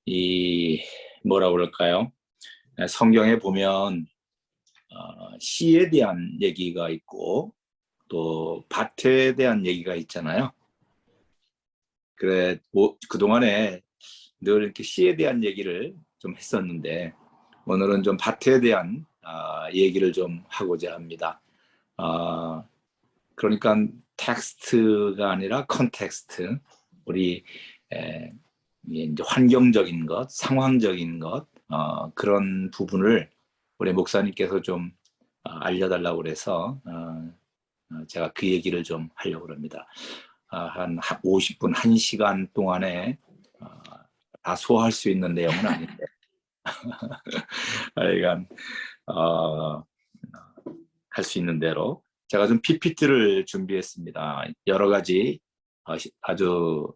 이 뭐라 그럴까요? 성경에 보면 씨에 대한 얘기가 있고 또 밭에 대한 얘기가 있잖아요. 그래, 그동안에 늘 이렇게 씨에 대한 얘기를 좀 했었는데 오늘은 좀 밭에 대한 얘기를 좀 하고자 합니다. 그러니까 텍스트가 아니라 컨텍스트, 우리 이제 환경적인 것, 상황적인 것, 그런 부분을 우리 목사님께서 좀 알려달라고 그래서 제가 그 얘기를 좀 하려고 합니다. 한 50분, 1시간 동안에 다 소화할 수 있는 내용은 아닌데 하여간 할 수 있는 대로 제가 좀 PPT를 준비했습니다. 여러 가지 아주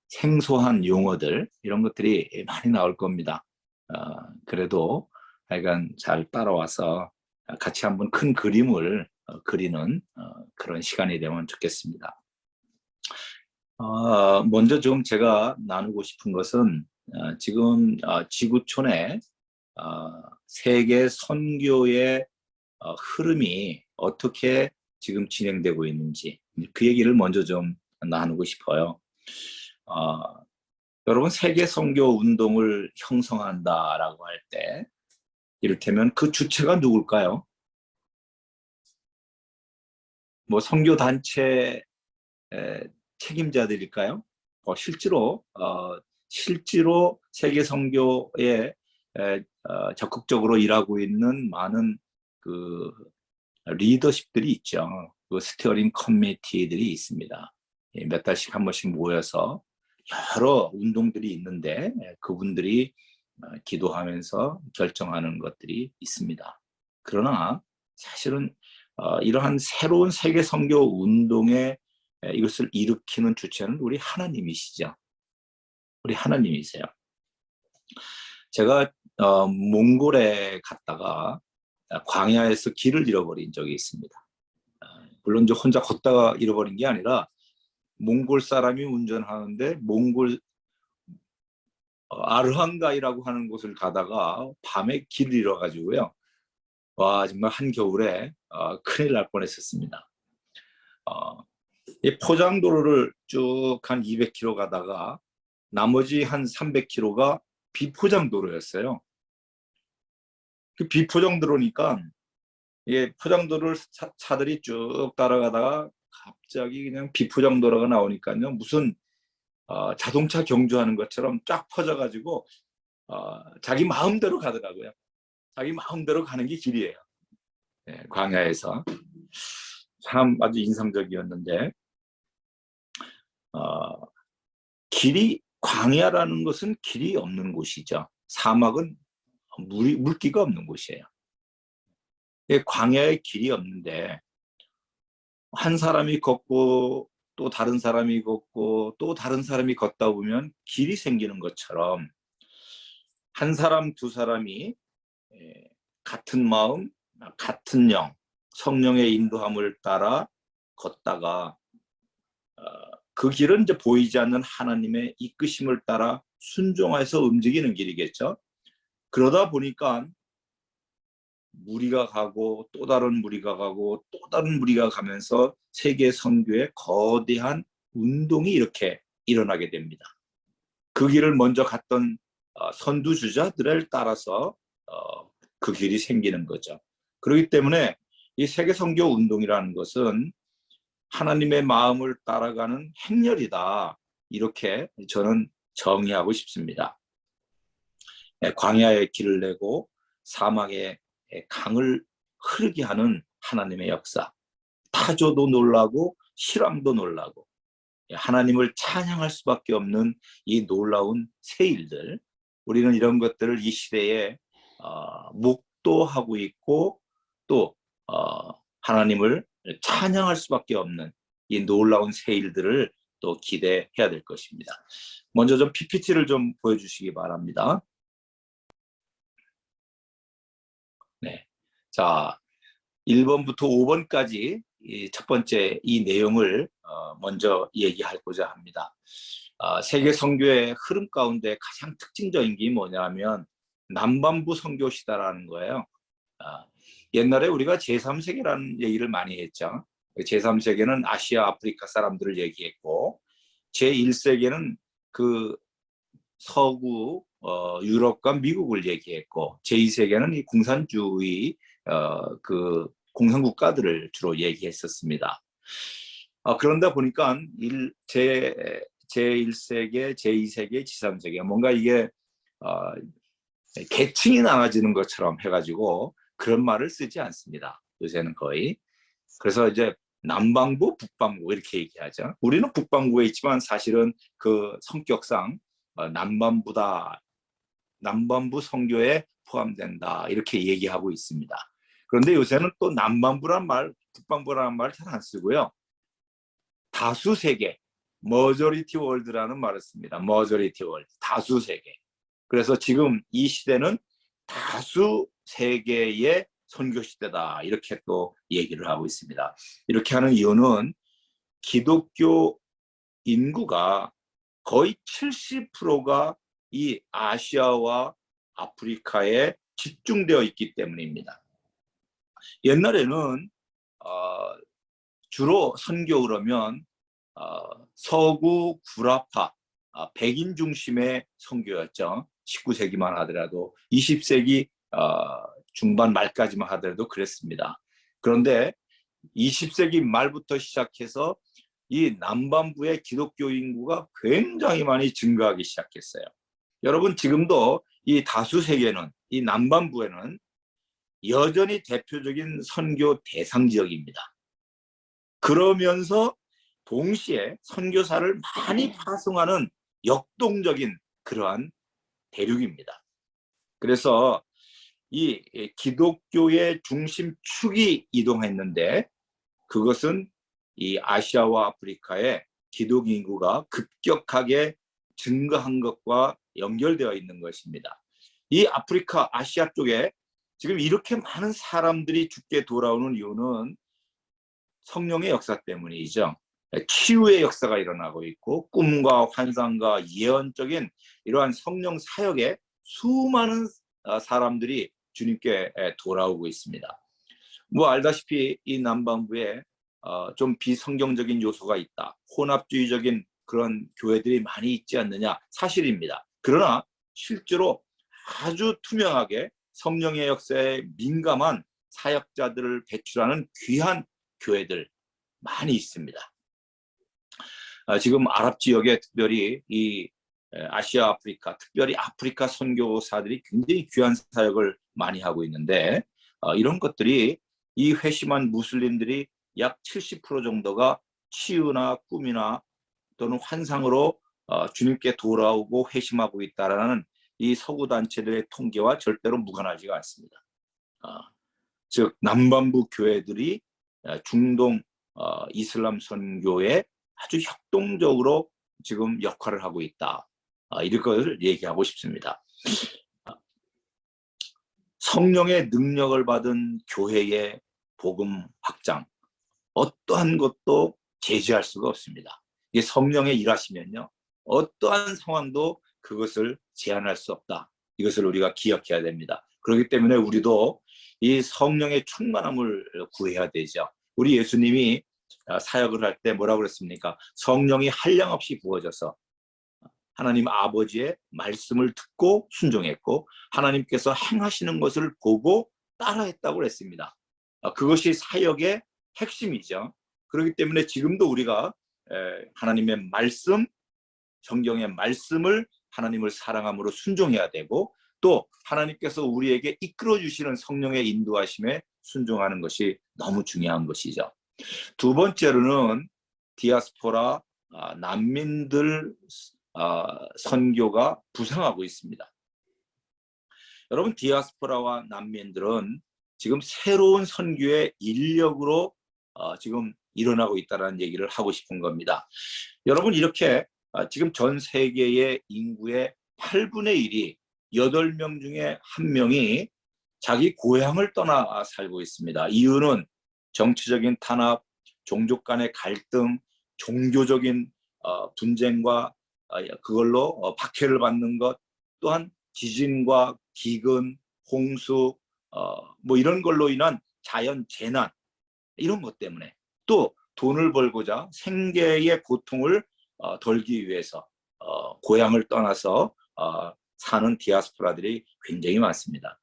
생소한 용어들, 이런 것들이 많이 나올 겁니다. 그래도 하여간 잘 따라와서 같이 한번 큰 그림을 그리는 그런 시간이 되면 좋겠습니다. 먼저 좀 제가 나누고 싶은 것은 지금 지구촌에 세계 선교의 흐름이 어떻게 지금 진행되고 있는지 그 얘기를 먼저 좀 나누고 싶어요. 여러분, 세계 선교 운동을 형성한다라고 할 때 이를테면 그 주체가 누굴까요? 뭐 선교 단체 책임자들일까요? 실제로 세계 선교에 적극적으로 일하고 있는 많은 그 리더십들이 있죠. 그 스티어링 커미티들이 있습니다. 몇 달씩 한 번씩 모여서 여러 운동들이 있는데 그분들이 기도하면서 결정하는 것들이 있습니다. 그러나 사실은 이러한 새로운 세계 선교 운동에 이것을 일으키는 주체는 우리 하나님이시죠. 우리 하나님이세요. 제가 몽골에 갔다가 광야에서 길을 잃어버린 적이 있습니다. 물론 저 혼자 걷다가 잃어버린 게 아니라 몽골 사람이 운전하는데 몽골 아르한가이라고 하는 곳을 가다가 밤에 길을 잃어가지고요. 와, 정말 한겨울에 큰일 날 뻔했었습니다. 이 포장도로를 쭉 한 200km 가다가 나머지 한 300km가 비포장도로였어요. 그 비포장도로니까 포장도로를 차들이 쭉 따라가다가 갑자기 그냥 비포장도로가 나오니까요. 무슨 자동차 경주하는 것처럼 쫙 퍼져가지고 자기 마음대로 가더라고요. 자기 마음대로 가는 게 길이에요. 광야에서. 참 아주 인상적이었는데 광야라는 것은 길이 없는 곳이죠. 사막은 물기가 없는 곳이에요. 광야에 길이 없는데 한 사람이 걷고 또 다른 사람이 걷고 또 다른 사람이 걷다 보면 길이 생기는 것처럼 한 사람, 두 사람이 같은 마음, 같은 영, 성령의 인도함을 따라 걷다가 그 길은 이제 보이지 않는 하나님의 이끄심을 따라 순종해서 움직이는 길이겠죠. 그러다 보니까 무리가 가고 또 다른 무리가 가고 또 다른 무리가 가면서 세계 선교의 거대한 운동이 이렇게 일어나게 됩니다. 그 길을 먼저 갔던 선두주자들을 따라서 그 길이 생기는 거죠. 그렇기 때문에 이 세계 선교 운동이라는 것은 하나님의 마음을 따라가는 행렬이다, 이렇게 저는 정의하고 싶습니다. 광야에 길을 내고 사막에 강을 흐르게 하는 하나님의 역사, 타조도 놀라고 실황도 놀라고 하나님을 찬양할 수밖에 없는 이 놀라운 새 일들, 우리는 이런 것들을 이 시대에 목도하고 있고 또 하나님을 찬양할 수밖에 없는 이 놀라운 새 일들을 또 기대해야 될 것입니다. 먼저 좀 PPT를 좀 보여주시기 바랍니다. 네, 자 1번부터 5번까지 첫 번째 이 내용을 먼저 얘기하고자 합니다. 세계 선교의 흐름 가운데 가장 특징적인 게 뭐냐면 남반부 선교 시대라는 거예요. 옛날에 우리가 제3세계라는 얘기를 많이 했죠. 제3세계는 아시아, 아프리카 사람들을 얘기했고, 제1세계는 그 서구 유럽과 미국을 얘기했고, 제2세계는 이 공산주의 그 공산국가들을 주로 얘기했었습니다. 그런다 보니까 제1세계, 제2세계, 제3세계 뭔가 이게 계층이 나눠지는 것처럼 해가지고 그런 말을 쓰지 않습니다. 요새는 거의. 그래서 이제 남반부, 북반부 이렇게 얘기하죠. 우리는 북반부에 있지만 사실은 그 성격상 남반부다, 남반부 선교에 포함된다 이렇게 얘기하고 있습니다. 그런데 요새는 또 남반부란 말, 북반부라는 말 잘 안 쓰고요. 다수 세계, 머저리티 월드라는 말을 씁니다. 머저리티 월드, 다수 세계. 그래서 지금 이 시대는 다수 세계의 선교 시대다 이렇게 또 얘기를 하고 있습니다. 이렇게 하는 이유는 기독교 인구가 거의 70%가 이 아시아와 아프리카에 집중되어 있기 때문입니다. 옛날에는 주로 선교 그러면 서구 구라파 백인 중심의 선교였죠. 19세기만 하더라도 20세기 중반 말까지만 하더라도 그랬습니다. 그런데 20세기 말부터 시작해서 이 남반부의 기독교 인구가 굉장히 많이 증가하기 시작했어요. 여러분 지금도 이 다수 세계는 이 남반부에는 여전히 대표적인 선교 대상 지역입니다. 그러면서 동시에 선교사를 많이 파송하는 역동적인 그러한 대륙입니다. 그래서 이 기독교의 중심축이 이동했는데 그것은 이 아시아와 아프리카의 기독 인구가 급격하게 증가한 것과 연결되어 있는 것입니다. 이 아프리카, 아시아 쪽에 지금 이렇게 많은 사람들이 죽게 돌아오는 이유는 성령의 역사 때문이죠. 치유의 역사가 일어나고 있고 꿈과 환상과 예언적인 이러한 성령 사역에 수많은 사람들이 주님께 돌아오고 있습니다. 뭐 알다시피 이 남반부에 좀 비성경적인 요소가 있다. 혼합주의적인 그런 교회들이 많이 있지 않느냐 사실입니다. 그러나 실제로 아주 투명하게 성령의 역사에 민감한 사역자들을 배출하는 귀한 교회들 많이 있습니다. 지금 아랍 지역에 특별히 이 아시아 아프리카, 특별히 아프리카 선교사들이 굉장히 귀한 사역을 많이 하고 있는데 이런 것들이 이 회심한 무슬림들이 약 70% 정도가 치유나 꿈이나 또는 환상으로 주님께 돌아오고 회심하고 있다라는 이 서구 단체들의 통계와 절대로 무관하지가 않습니다. 즉 남반부 교회들이 중동 이슬람 선교에 아주 협동적으로 지금 역할을 하고 있다. 이런 것을 얘기하고 싶습니다. 성령의 능력을 받은 교회의 복음 확장, 어떠한 것도 제지할 수가 없습니다. 이게 성령의 일하시면요, 어떠한 상황도 그것을 제한할 수 없다. 이것을 우리가 기억해야 됩니다. 그렇기 때문에 우리도 이 성령의 충만함을 구해야 되죠. 우리 예수님이 사역을 할 때 뭐라고 그랬습니까? 성령이 한량없이 부어져서 하나님 아버지의 말씀을 듣고 순종했고 하나님께서 행하시는 것을 보고 따라했다고 그랬습니다. 그것이 사역의 핵심이죠. 그렇기 때문에 지금도 우리가 하나님의 말씀, 성경의 말씀을 하나님을 사랑함으로 순종해야 되고 또 하나님께서 우리에게 이끌어 주시는 성령의 인도하심에 순종하는 것이 너무 중요한 것이죠. 두 번째로는 디아스포라, 난민들 선교가 부상하고 있습니다. 여러분 디아스포라와 난민들은 지금 새로운 선교의 인력으로 지금 일어나고 있다는 얘기를 하고 싶은 겁니다. 여러분 이렇게 지금 전 세계의 인구의 8분의 1이 8명 중에 1명이 자기 고향을 떠나 살고 있습니다. 이유는 정치적인 탄압, 종족 간의 갈등, 종교적인 분쟁과 그걸로 박해를 받는 것, 또한 지진과 기근, 홍수, 뭐 이런 걸로 인한 자연 재난, 이런 것 때문에, 또 돈을 벌고자 생계의 고통을 덜기 위해서 고향을 떠나서 사는 디아스포라들이 굉장히 많습니다.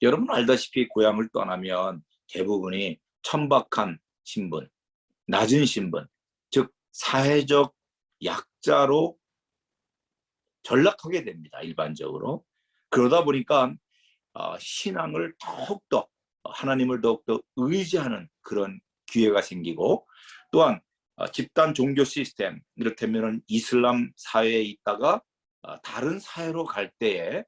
여러분 알다시피 고향을 떠나면 대부분이 천박한 신분, 낮은 신분, 즉 사회적 약자로 전락하게 됩니다. 일반적으로. 그러다 보니까 신앙을 더욱더, 하나님을 더욱더 의지하는 그런 기회가 생기고, 또한 집단 종교 시스템, 이를테면 이슬람 사회에 있다가 다른 사회로 갈 때에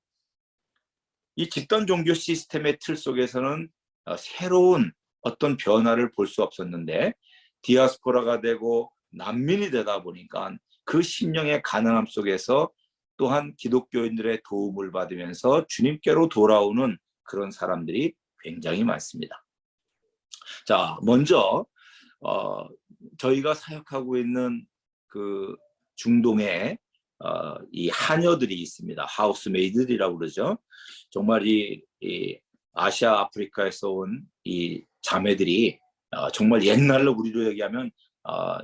이 집단 종교 시스템의 틀 속에서는 새로운 어떤 변화를 볼 수 없었는데, 디아스포라가 되고 난민이 되다 보니까 그 심령의 가난함 속에서 또한 기독교인들의 도움을 받으면서 주님께로 돌아오는 그런 사람들이 굉장히 많습니다. 자, 먼저 저희가 사역하고 있는 그 중동에 이 하녀들이 있습니다. 하우스메이드들이라고 그러죠. 정말 이 아시아, 아프리카에서 온 이 자매들이 정말 옛날로 우리로 얘기하면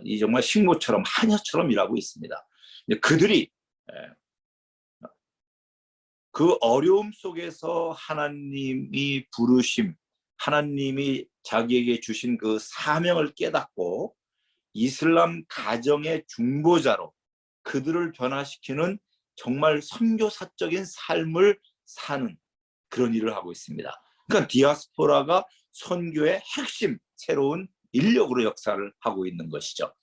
이 정말 식모처럼, 하녀처럼 일하고 있습니다. 그들이 그 어려움 속에서 하나님이 부르심, 하나님이 자기에게 주신 그 사명을 깨닫고 이슬람 가정의 중보자로 그들을 변화시키는 정말 선교사적인 삶을 사는 그런 일을 하고 있습니다. 그러니까 디아스포라가 선교의 핵심, 새로운 인력으로 역사를 하고 있는 것이죠.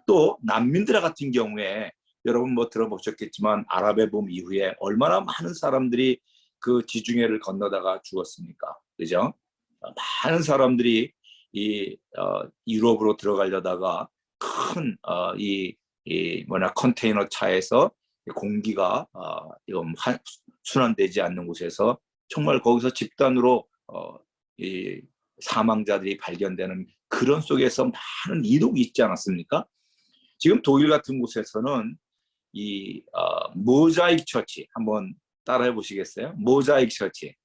또 난민들 같은 경우에 여러분 뭐 들어보셨겠지만 아랍의 봄 이후에 얼마나 많은 사람들이 그 지중해를 건너다가 죽었습니까? 그죠? 많은 사람들이 이 유럽으로 들어가려다가 큰 컨테이너 차에서 공기가 순환되지 않는 곳에서 정말 거기서 집단으로 이 사망자들이 발견되는 그런 속에서 많은 이동이 있지 않았습니까? 지금 독일 같은 곳에서는 이 모자익 처치 한번 따라해 보시겠어요? 모자익 처치.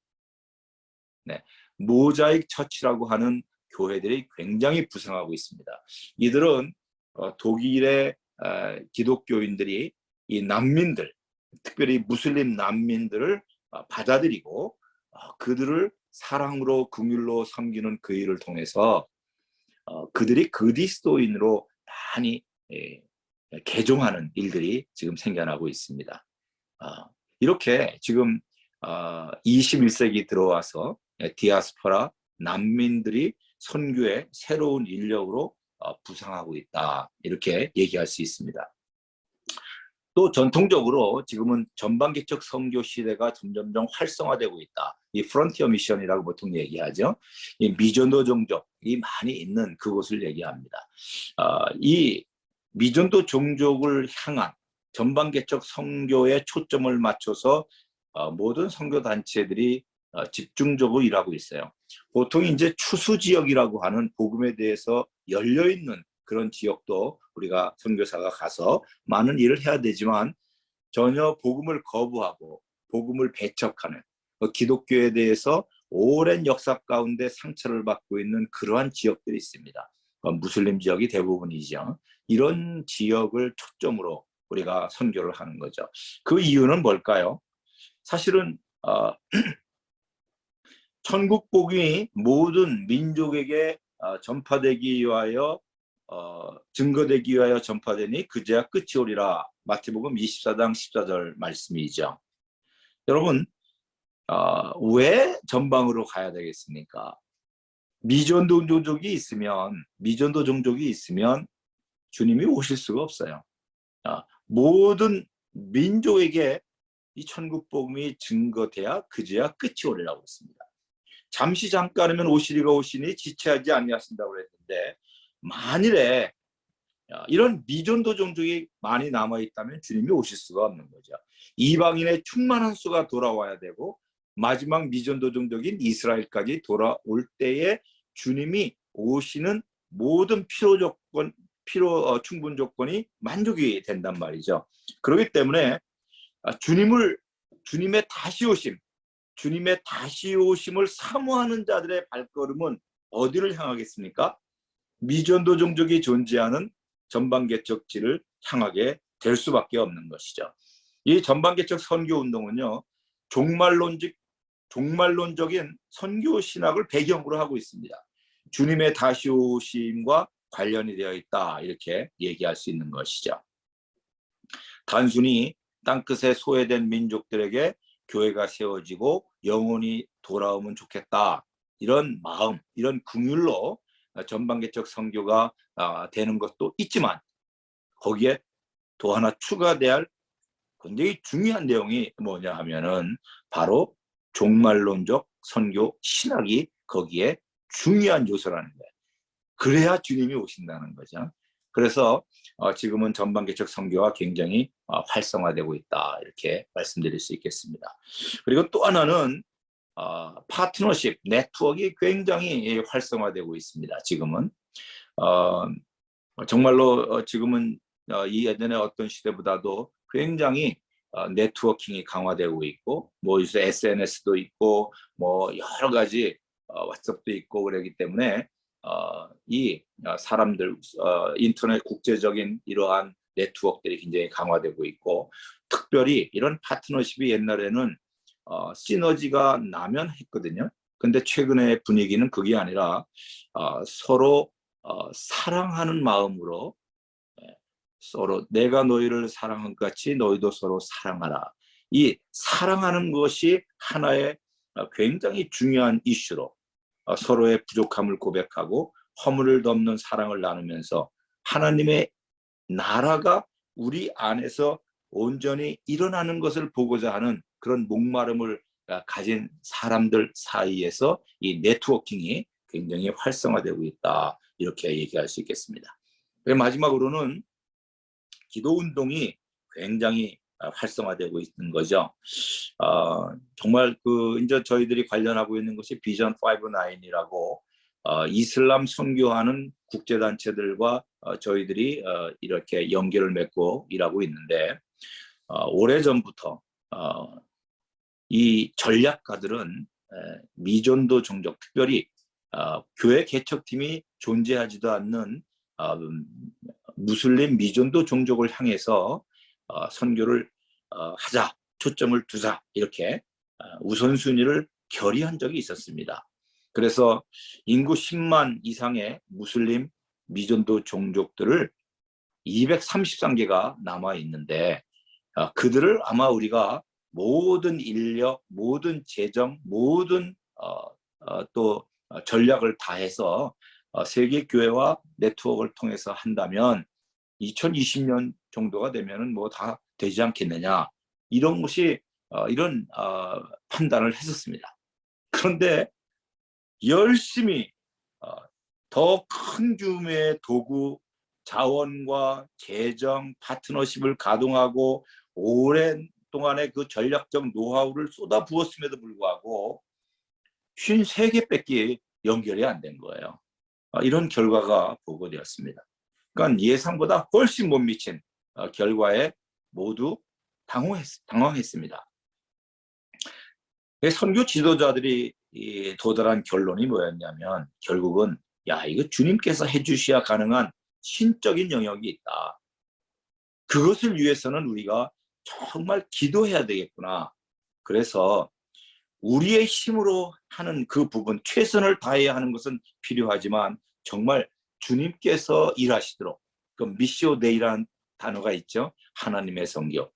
네, 모자익 처치라고 하는 교회들이 굉장히 부상하고 있습니다. 이들은 독일의 기독교인들이 이 난민들, 특별히 무슬림 난민들을 받아들이고 그들을 사랑으로 긍휼로 섬기는 그 일을 통해서 그들이 그리스도인으로 많이 개종하는 일들이 지금 생겨나고 있습니다. 이렇게 지금 21세기 들어와서 디아스포라 난민들이 선교의 새로운 인력으로 부상하고 있다, 이렇게 얘기할 수 있습니다. 또 전통적으로 지금은 전방개척 선교 시대가 점점점 활성화되고 있다. 이 프론티어 미션이라고 보통 얘기하죠. 이 미전도 종족이 많이 있는 그곳을 얘기합니다. 이 미전도 종족을 향한 전방개척 선교에 초점을 맞춰서 모든 선교 단체들이 집중적으로 일하고 있어요. 보통 이제 추수 지역이라고 하는 복음에 대해서 열려 있는 그런 지역도 우리가 선교사가 가서 많은 일을 해야 되지만, 전혀 복음을 거부하고 복음을 배척하는 기독교에 대해서 오랜 역사 가운데 상처를 받고 있는 그러한 지역들이 있습니다. 무슬림 지역이 대부분이죠. 이런 지역을 초점으로 우리가 선교를 하는 거죠. 그 이유는 뭘까요? 사실은 천국 복음이 모든 민족에게 전파되기 위하여 증거되기 위하여 전파되니 그제야 끝이 오리라. 마태복음 24장 14절 말씀이죠. 여러분, 왜 전방으로 가야 되겠습니까? 미전도 종족이 있으면 주님이 오실 수가 없어요. 모든 민족에게 이 천국 복음이 증거돼야 그제야 끝이 오리라고 했습니다. 잠시 잠깐이면 오시리가 오시니 지체하지 아니하신다고 했는데, 만일에 이런 미전도 종족이 많이 남아있다면 주님이 오실 수가 없는 거죠. 이방인의 충만한 수가 돌아와야 되고 마지막 미전도 종족인 이스라엘까지 돌아올 때에 주님이 오시는 모든 필요 조건, 충분 조건이 만족이 된단 말이죠. 그렇기 때문에 주님의 다시 오심을 사모하는 자들의 발걸음은 어디를 향하겠습니까? 미전도 종족이 존재하는 전방개척지를 향하게 될 수밖에 없는 것이죠. 이 전방개척 선교운동은요, 종말론적인 선교 신학을 배경으로 하고 있습니다. 주님의 다시 오심과 관련이 되어 있다, 이렇게 얘기할 수 있는 것이죠. 단순히 땅끝에 소외된 민족들에게 교회가 세워지고 영혼이 돌아오면 좋겠다, 이런 마음, 이런 긍휼로 전방개척 선교가 되는 것도 있지만, 거기에 또 하나 추가돼야 할 굉장히 중요한 내용이 뭐냐 하면은 바로 종말론적 선교 신학이 거기에 중요한 요소라는 거예요. 그래야 주님이 오신다는 거죠. 그래서 지금은 전방개척 선교가 굉장히 활성화되고 있다, 이렇게 말씀드릴 수 있겠습니다. 그리고 또 하나는 파트너십, 네트워크가 굉장히 활성화되고 있습니다. 지금은 정말로 지금은 이 예전의 어떤 시대보다도 굉장히 네트워킹이 강화되고 있고, 뭐 요새 SNS도 있고, 뭐 여러 가지 왓츠업도 있고 그러기 때문에 이 사람들 인터넷 국제적인 이러한 네트워크들이 굉장히 강화되고 있고, 특별히 이런 파트너십이 옛날에는 시너지가 나면 했거든요. 근데 최근의 분위기는 그게 아니라 서로 사랑하는 마음으로, 서로 내가 너희를 사랑한 것 같이 너희도 서로 사랑하라. 이 사랑하는 것이 하나의 굉장히 중요한 이슈로 서로의 부족함을 고백하고 허물을 덮는 사랑을 나누면서 하나님의 나라가 우리 안에서 온전히 일어나는 것을 보고자 하는 그런 목마름을 가진 사람들 사이에서 이 네트워킹이 굉장히 활성화되고 있다, 이렇게 얘기할 수 있겠습니다. 마지막으로는 기도운동이 굉장히 활성화되고 있는 거죠. 정말 이제 저희들이 관련하고 있는 것이 비전 59이라고 이슬람 선교하는 국제단체들과 저희들이 이렇게 연결을 맺고 일하고 있는데, 오래전부터 이 전략가들은 미전도 종족, 특별히 교회 개척팀이 존재하지도 않는 무슬림 미전도 종족을 향해서 선교를 하자, 초점을 두자, 이렇게 우선순위를 결의한 적이 있었습니다. 그래서 인구 10만 이상의 무슬림 미전도 종족들을 233개가 남아 있는데, 그들을 아마 우리가 모든 인력, 모든 재정, 모든 또 전략을 다해서 세계교회와 네트워크를 통해서 한다면 2020년 정도가 되면은 뭐 다 되지 않겠느냐, 이런 것이 이런 판단을 했었습니다. 그런데 열심히 더 큰 규모의 도구, 자원과 재정, 파트너십을 가동하고 오랜 동안의 그 전략적 노하우를 쏟아부었음에도 불구하고 53개밖에 연결이 안 된 거예요. 이런 결과가 보고되었습니다. 그러니까 예상보다 훨씬 못 미친 결과에 모두 당황했습니다. 선교 지도자들이 도달한 결론이 뭐였냐면, 결국은 이거 주님께서 해주셔야 가능한 신적인 영역이 있다. 그것을 위해서는 우리가 정말 기도해야 되겠구나. 그래서 우리의 힘으로 하는 그 부분, 최선을 다해야 하는 것은 필요하지만 정말 주님께서 일하시도록, 그 미시오 데이라는 단어가 있죠. 하나님의 선교.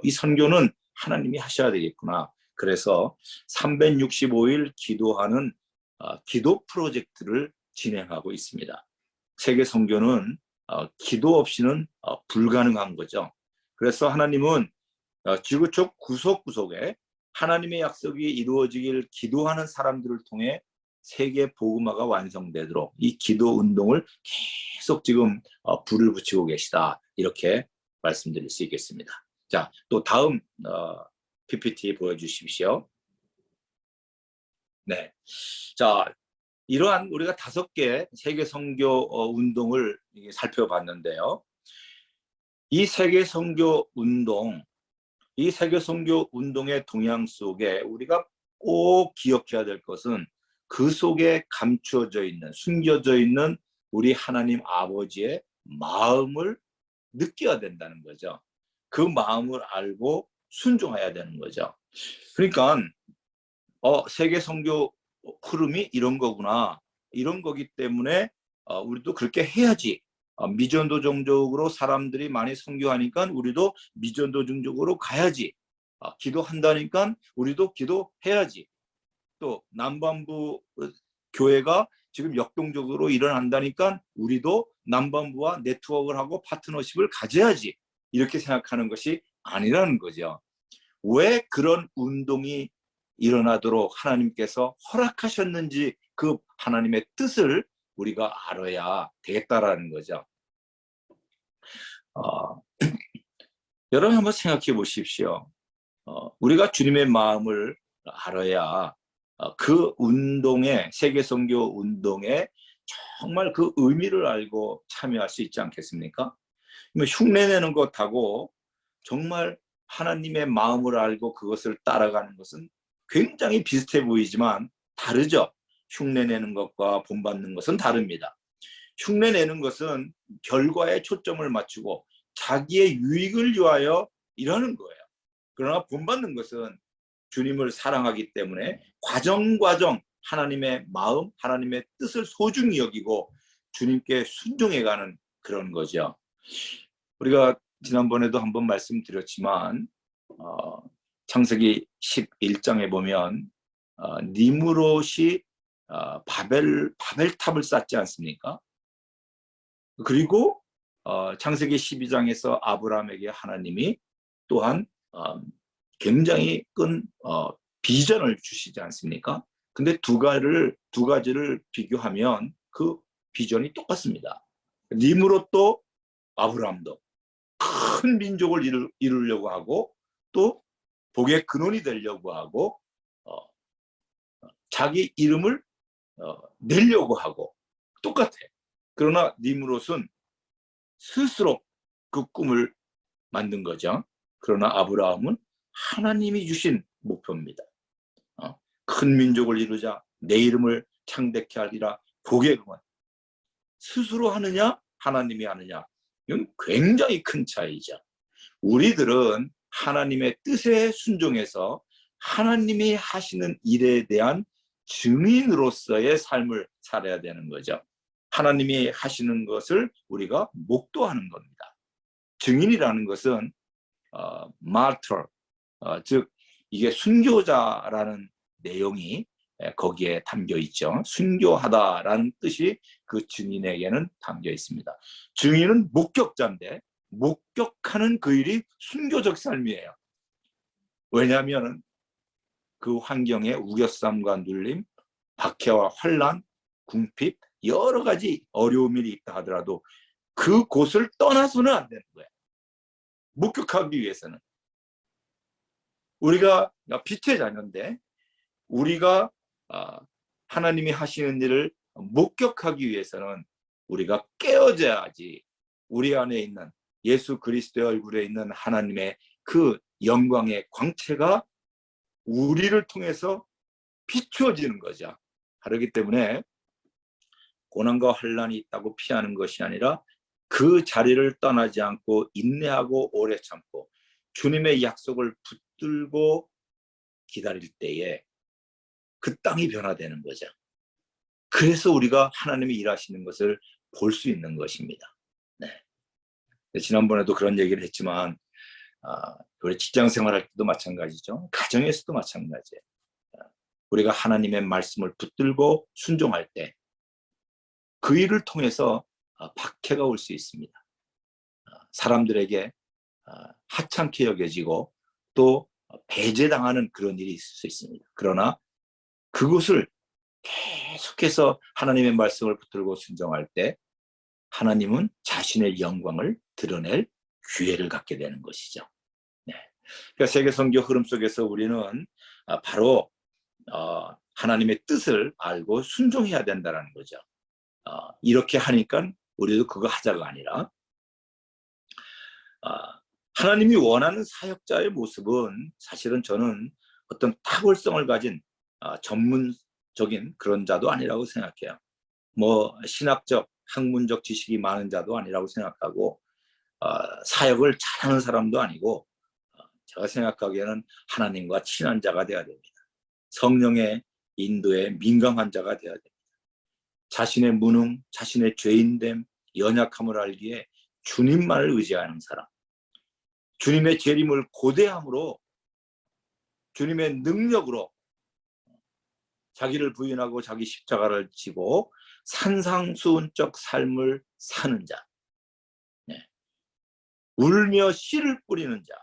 이 선교는 하나님이 하셔야 되겠구나. 그래서 365일 기도하는 기도 프로젝트를 진행하고 있습니다. 세계 선교는 기도 없이는 불가능한 거죠. 그래서 하나님은 지구촌 구석구석에 하나님의 약속이 이루어지길 기도하는 사람들을 통해 세계 복음화가 완성되도록 이 기도 운동을 계속 지금 불을 붙이고 계시다, 이렇게 말씀드릴 수 있겠습니다. 자, 또 다음 PPT 보여주십시오. 네, 자, 이러한 우리가 5개 세계 선교 운동을 살펴봤는데요. 이 세계 선교 운동, 이 세계 선교 운동의 동향 속에 우리가 꼭 기억해야 될 것은 그 속에 감추어져 있는, 숨겨져 있는 우리 하나님 아버지의 마음을 느껴야 된다는 거죠. 그 마음을 알고 순종해야 되는 거죠. 그러니까 세계 선교 흐름이 이런 거구나, 이런 거기 때문에 우리도 그렇게 해야지. 미전도정적으로 사람들이 많이 선교하니까 우리도 미전도정적으로 가야지. 기도한다니까 우리도 기도해야지. 또 남반부 교회가 지금 역동적으로 일어난다니까 우리도 남반부와 네트워크를 하고 파트너십을 가져야지. 이렇게 생각하는 것이 아니라는 거죠. 왜 그런 운동이 일어나도록 하나님께서 허락하셨는지 그 하나님의 뜻을 우리가 알아야 되겠다라는 거죠. 여러분 한번 생각해 보십시오. 우리가 주님의 마음을 알아야 그 운동에, 세계 선교 운동에 정말 그 의미를 알고 참여할 수 있지 않겠습니까? 흉내내는 것하고 정말 하나님의 마음을 알고 그것을 따라가는 것은 굉장히 비슷해 보이지만 다르죠. 흉내내는 것과 본받는 것은 다릅니다. 흉내내는 것은 결과에 초점을 맞추고 자기의 유익을 위하여 이러는 거예요. 그러나 본받는 것은 주님을 사랑하기 때문에 과정 하나님의 마음, 하나님의 뜻을 소중히 여기고 주님께 순종해가는 그런 거죠. 우리가 지난번에도 한번 말씀드렸지만 창세기 11장에 보면 니므롯이 바벨탑을 쌓지 않습니까? 그리고 창세기 12장에서 아브라함에게 하나님이 또한 굉장히 큰 비전을 주시지 않습니까? 근데 두 가지를 비교하면 그 비전이 똑같습니다. 니므롯도 아브라함도 큰 민족을 이루려고 하고 또 복의 근원이 되려고 하고 자기 이름을 내려고 하고 똑같아요. 그러나 니므롯은 스스로 그 꿈을 만든 거죠. 그러나 아브라함은 하나님이 주신 목표입니다. 큰 민족을 이루자, 내 이름을 창대케 하리라, 복의 근원. 스스로 하느냐 하나님이 하느냐, 이건 굉장히 큰 차이죠. 우리들은 하나님의 뜻에 순종해서 하나님이 하시는 일에 대한 증인으로서의 삶을 살아야 되는 거죠. 하나님이 하시는 것을 우리가 목도하는 겁니다. 증인이라는 것은 martyr, 즉 이게 순교자라는 내용이 거기에 담겨 있죠. 순교하다라는 뜻이 그 증인에게는 담겨 있습니다. 증인은 목격자인데 목격하는 그 일이 순교적 삶이에요. 왜냐하면 그 환경에 우겨쌈과 눌림, 박해와 환난, 궁핍, 여러 가지 어려움이 있다 하더라도 그곳을 떠나서는 안 되는 거예요. 목격하기 위해서는. 우리가 빛의 자녀인데 우리가 하나님이 하시는 일을 목격하기 위해서는 우리가 깨어져야지 우리 안에 있는 예수 그리스도의 얼굴에 있는 하나님의 그 영광의 광채가 우리를 통해서 비추어지는 거죠. 그렇기 때문에 고난과 환난이 있다고 피하는 것이 아니라 그 자리를 떠나지 않고 인내하고 오래 참고 주님의 약속을 붙들고 기다릴 때에 그 땅이 변화되는 거죠. 그래서 우리가 하나님이 일하시는 것을 볼 수 있는 것입니다. 네. 지난번에도 그런 얘기를 했지만 우리 직장 생활할 때도 마찬가지죠. 가정에서도 마찬가지예요. 우리가 하나님의 말씀을 붙들고 순종할 때 그 일을 통해서 박해가 올 수 있습니다. 사람들에게 하찮게 여겨지고 또 배제당하는 그런 일이 있을 수 있습니다. 그러나 그것을 계속해서 하나님의 말씀을 붙들고 순종할 때 하나님은 자신의 영광을 드러낼 기회를 갖게 되는 것이죠. 네. 그러니까 세계 선교 흐름 속에서 우리는 바로 하나님의 뜻을 알고 순종해야 된다는 거죠. 이렇게 하니까 우리도 그거 하자가 아니라 하나님이 원하는 사역자의 모습은 사실은 저는 어떤 탁월성을 가진 전문적인 그런 자도 아니라고 생각해요. 뭐 신학적, 학문적 지식이 많은 자도 아니라고 생각하고 사역을 잘하는 사람도 아니고 제가 생각하기에는 하나님과 친한 자가 되어야 됩니다. 성령의 인도에 민감한 자가 되어야 됩니다. 자신의 무능, 자신의 죄인됨, 연약함을 알기에 주님만을 의지하는 사람, 주님의 재림을 고대함으로 주님의 능력으로 자기를 부인하고 자기 십자가를 지고 산상수훈적 삶을 사는 자, 울며 씨를 뿌리는 자.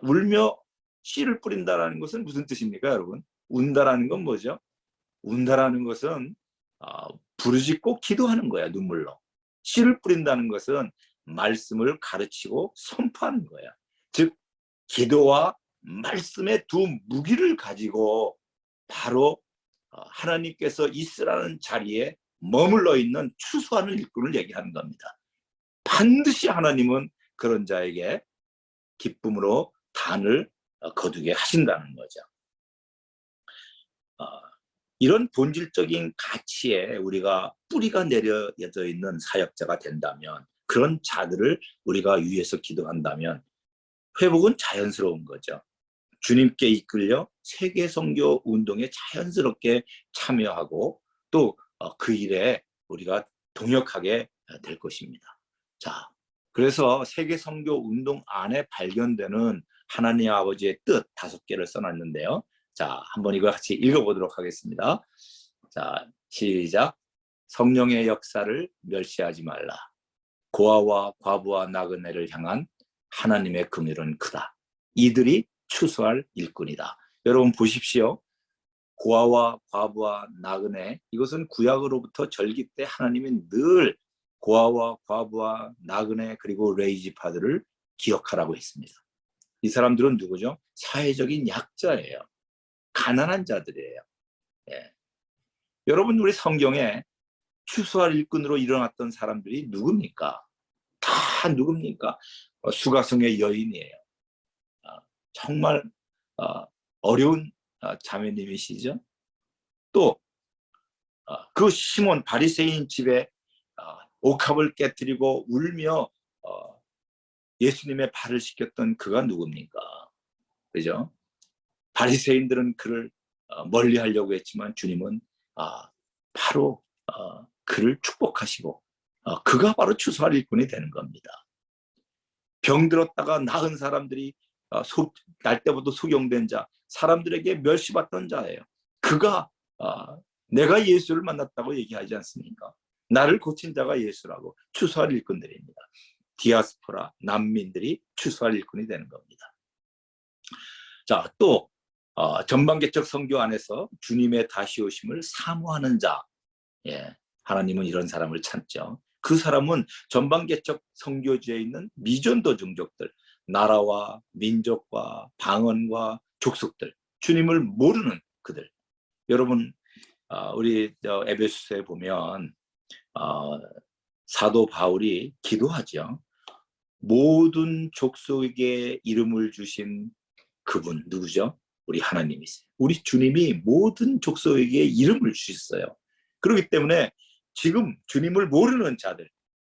울며 씨를 뿌린다는 것은 무슨 뜻입니까, 여러분? 운다라는 건 뭐죠? 운다라는 것은 부르짖고 기도하는 거야, 눈물로. 씨를 뿌린다는 것은 말씀을 가르치고 선포하는 거야. 즉 기도와 말씀의 두 무기를 가지고 바로 하나님께서 있으라는 자리에 머물러 있는 추수하는 일꾼을 얘기하는 겁니다. 반드시 하나님은 그런 자에게 기쁨으로 단을 거두게 하신다는 거죠. 이런 본질적인 가치에 우리가 뿌리가 내려져 있는 사역자가 된다면, 그런 자들을 우리가 위해서 기도한다면 회복은 자연스러운 거죠. 주님께 이끌려 세계 선교 운동에 자연스럽게 참여하고 또 그 일에 우리가 동역하게 될 것입니다. 자, 그래서 세계 선교 운동 안에 발견되는 하나님 아버지의 뜻 5개를 써놨는데요. 자, 한번 이거 같이 읽어보도록 하겠습니다. 자, 시작. 성령의 역사를 멸시하지 말라. 고아와 과부와 나그네를 향한 하나님의 긍휼은 크다. 이들이 추수할 일꾼이다. 여러분 보십시오. 고아와 과부와 나그네, 이것은 구약으로부터 절기 때 하나님이 늘 고아와 과부와 나그네 그리고 레이지파들을 기억하라고 했습니다. 이 사람들은 누구죠? 사회적인 약자예요. 가난한 자들이에요. 예. 여러분, 우리 성경에 추수할 일꾼으로 일어났던 사람들이 누굽니까? 다 누굽니까? 수가성의 여인이에요. 정말 어려운 자매님이시죠. 또 그 시몬 바리새인 집에 옥합을 깨뜨리고 울며 예수님의 발을 씻겼던 그가 누굽니까? 그죠? 바리새인들은 그를 멀리하려고 했지만 주님은 바로 그를 축복하시고 그가 바로 추수할 일꾼이 되는 겁니다. 병들었다가 나은 사람들이 날 때부터 소경된 자, 사람들에게 멸시받던 자예요. 그가 내가 예수를 만났다고 얘기하지 않습니까? 나를 고친 자가 예수라고. 추수할 일꾼들입니다. 디아스포라, 난민들이 추수할 일꾼이 되는 겁니다. 자, 또 전방개척 선교 안에서 주님의 다시 오심을 사모하는 자, 하나님은 이런 사람을 찾죠. 그 사람은 전방개척 선교지에 있는 미전도 종족들, 나라와 민족과 방언과 족속들, 주님을 모르는 그들. 여러분, 우리 에베소서에 보면 사도 바울이 기도하죠. 모든 족속에게 이름을 주신 그분 누구죠? 우리 하나님이세요. 우리 주님이 모든 족속에게 이름을 주셨어요. 그렇기 때문에 지금 주님을 모르는 자들,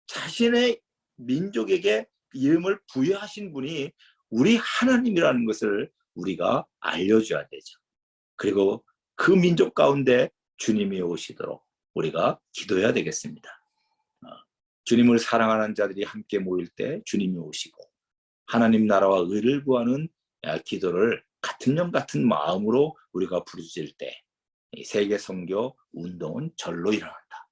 자신의 민족에게 이름을 부여하신 분이 우리 하나님이라는 것을 우리가 알려줘야 되죠. 그리고 그 민족 가운데 주님이 오시도록 우리가 기도해야 되겠습니다. 주님을 사랑하는 자들이 함께 모일 때 주님이 오시고 하나님 나라와 의를 구하는 기도를 같은 영 같은 마음으로 우리가 부르짖을 때 세계 선교 운동은 절로 일어난다.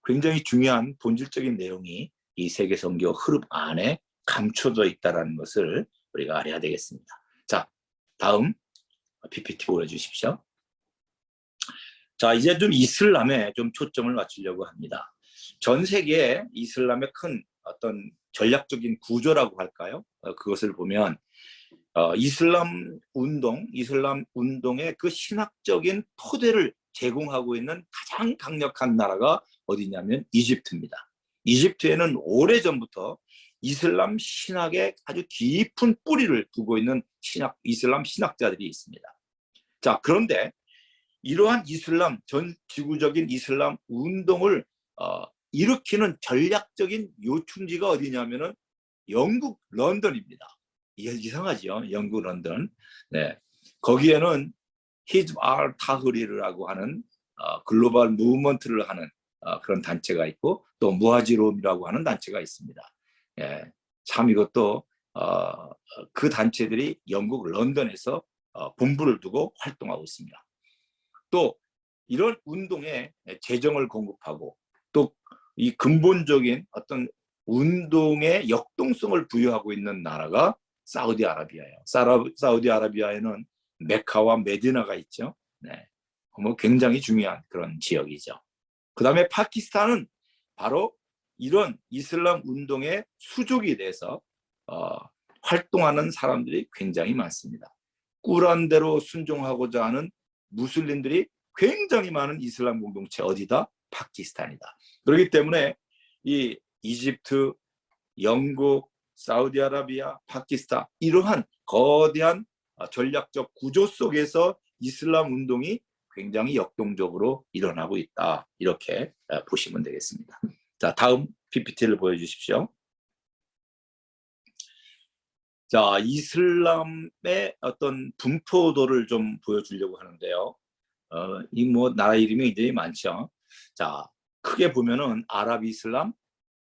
굉장히 중요한 본질적인 내용이 이 세계 선교 흐름 안에 감춰져 있다는 것을 우리가 알아야 되겠습니다. 자, 다음 PPT 보여주십시오. 자, 이제 좀 이슬람에 좀 초점을 맞추려고 합니다. 전 세계에 이슬람의 큰 어떤 전략적인 구조라고 할까요? 그것을 보면 이슬람 운동의 그 신학적인 토대를 제공하고 있는 가장 강력한 나라가 어디냐면 이집트입니다. 이집트에는 오래전부터 이슬람 신학에 아주 깊은 뿌리를 두고 있는 이슬람 신학자들이 있습니다. 자, 그런데 이러한 전 지구적인 이슬람 운동을 일으키는 전략적인 요충지가 어디냐면은 영국 런던입니다. 이상하죠? 영국 런던. 네. 거기에는 히즈 알 타흐리르라고 하는 글로벌 무브먼트를 하는 그런 단체가 있고, 또 무하지롬이라고 하는 단체가 있습니다. 예, 참 이것도 그 단체들이 영국 런던에서 본부를 두고 활동하고 있습니다. 또 이런 운동에 재정을 공급하고, 또 이 근본적인 어떤 운동의 역동성을 부여하고 있는 나라가 사우디아라비아예요. 사우디아라비아에는 메카와 메디나가 있죠. 네, 뭐 굉장히 중요한 그런 지역이죠. 그 다음에 파키스탄은 바로 이런 이슬람 운동의 수족이 돼서 활동하는 사람들이 굉장히 많습니다. 꾸란대로 순종하고자 하는 무슬림들이 굉장히 많은 이슬람 공동체 어디다? 파키스탄이다. 그렇기 때문에 이 이집트, 영국, 사우디아라비아, 파키스탄, 이러한 거대한 전략적 구조 속에서 이슬람 운동이 굉장히 역동적으로 일어나고 있다. 이렇게 보시면 되겠습니다. 자, 다음 PPT를 보여주십시오. 자, 이슬람의 어떤 분포도를 좀 보여주려고 하는데요. 이 뭐 나라 이름이 굉장히 많죠. 자, 크게 보면은 아랍 이슬람,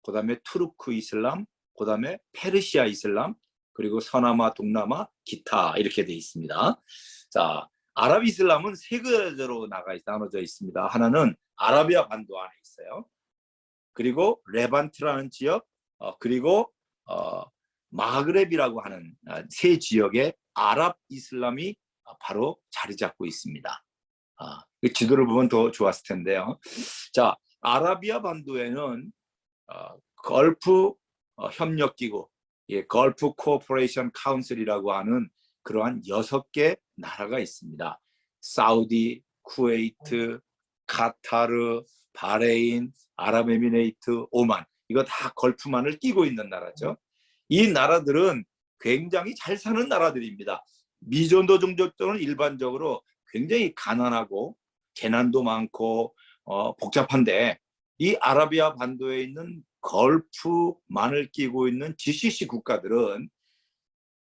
그 다음에 투르크 이슬람, 그 다음에 페르시아 이슬람, 그리고 서남아, 동남아, 기타 이렇게 되어 있습니다. 자, 아랍 이슬람은 세 가지로 나눠져 있습니다. 하나는 아라비아 반도 안에 있어요. 그리고 레반트라는 지역, 그리고 마그렙이라고 하는 세 지역에 아랍 이슬람이 바로 자리 잡고 있습니다. 지도를 보면 더 좋았을 텐데요. 자, 아라비아 반도에는 걸프 협력기구, 걸프 코퍼레이션 카운슬이라고 하는 그러한 6개 나라가 있습니다. 사우디, 쿠웨이트, 카타르, 바레인, 아랍에미레이트, 오만, 이거 다 걸프만을 끼고 있는 나라죠. 이 나라들은 굉장히 잘 사는 나라들입니다. 미전도 종족들은 일반적으로 굉장히 가난하고 재난도 많고 복잡한데, 이 아라비아 반도에 있는 걸프만을 끼고 있는 GCC 국가들은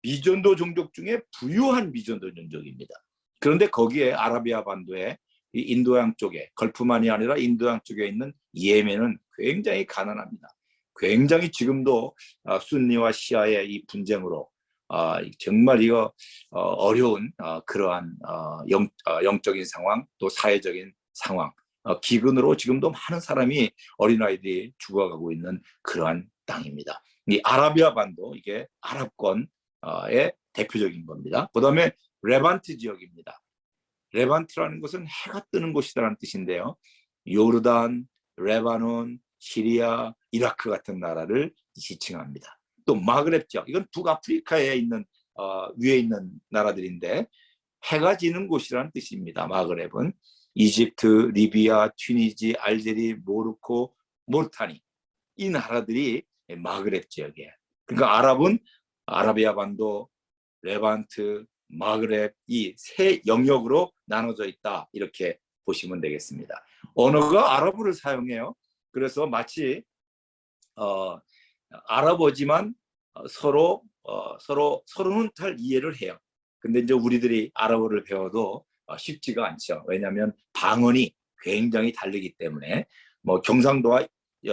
미전도 종족 중에 부유한 미전도 종족입니다. 그런데 거기에 아라비아 반도에 이 인도양 쪽에, 걸프만이 아니라 인도양 쪽에 있는 예멘은 굉장히 가난합니다. 굉장히 지금도 순니와 시아의 이 분쟁으로 정말 이거 어려운 그러한 영적인 상황, 또 사회적인 상황, 기근으로 지금도 많은 사람이, 어린아이들이 죽어가고 있는 그러한 땅입니다. 이 아라비아 반도, 이게 아랍권의 대표적인 겁니다. 그 다음에 레반트 지역입니다. 레반트라는 것은 해가 뜨는 곳이라는 뜻인데요. 요르단, 레바논, 시리아, 이라크 같은 나라를 지칭합니다. 또 마그렙 지역, 이건 북아프리카에 있는 위에 있는 나라들인데 해가 지는 곳이라는 뜻입니다. 마그렙은 이집트, 리비아, 튀니지, 알제리, 모로코, 모르타니, 이 나라들이 마그렙 지역이에요. 그러니까 아랍은 아라비아 반도, 레반트, 마그렙, 이 세 영역으로 나눠져 있다. 이렇게 보시면 되겠습니다. 언어가 아랍어를 사용해요. 그래서 마치 아랍어지만 서로는 잘 이해를 해요. 근데 이제 우리들이 아랍어를 배워도 쉽지가 않죠. 왜냐하면 방언이 굉장히 다르기 때문에, 뭐 경상도와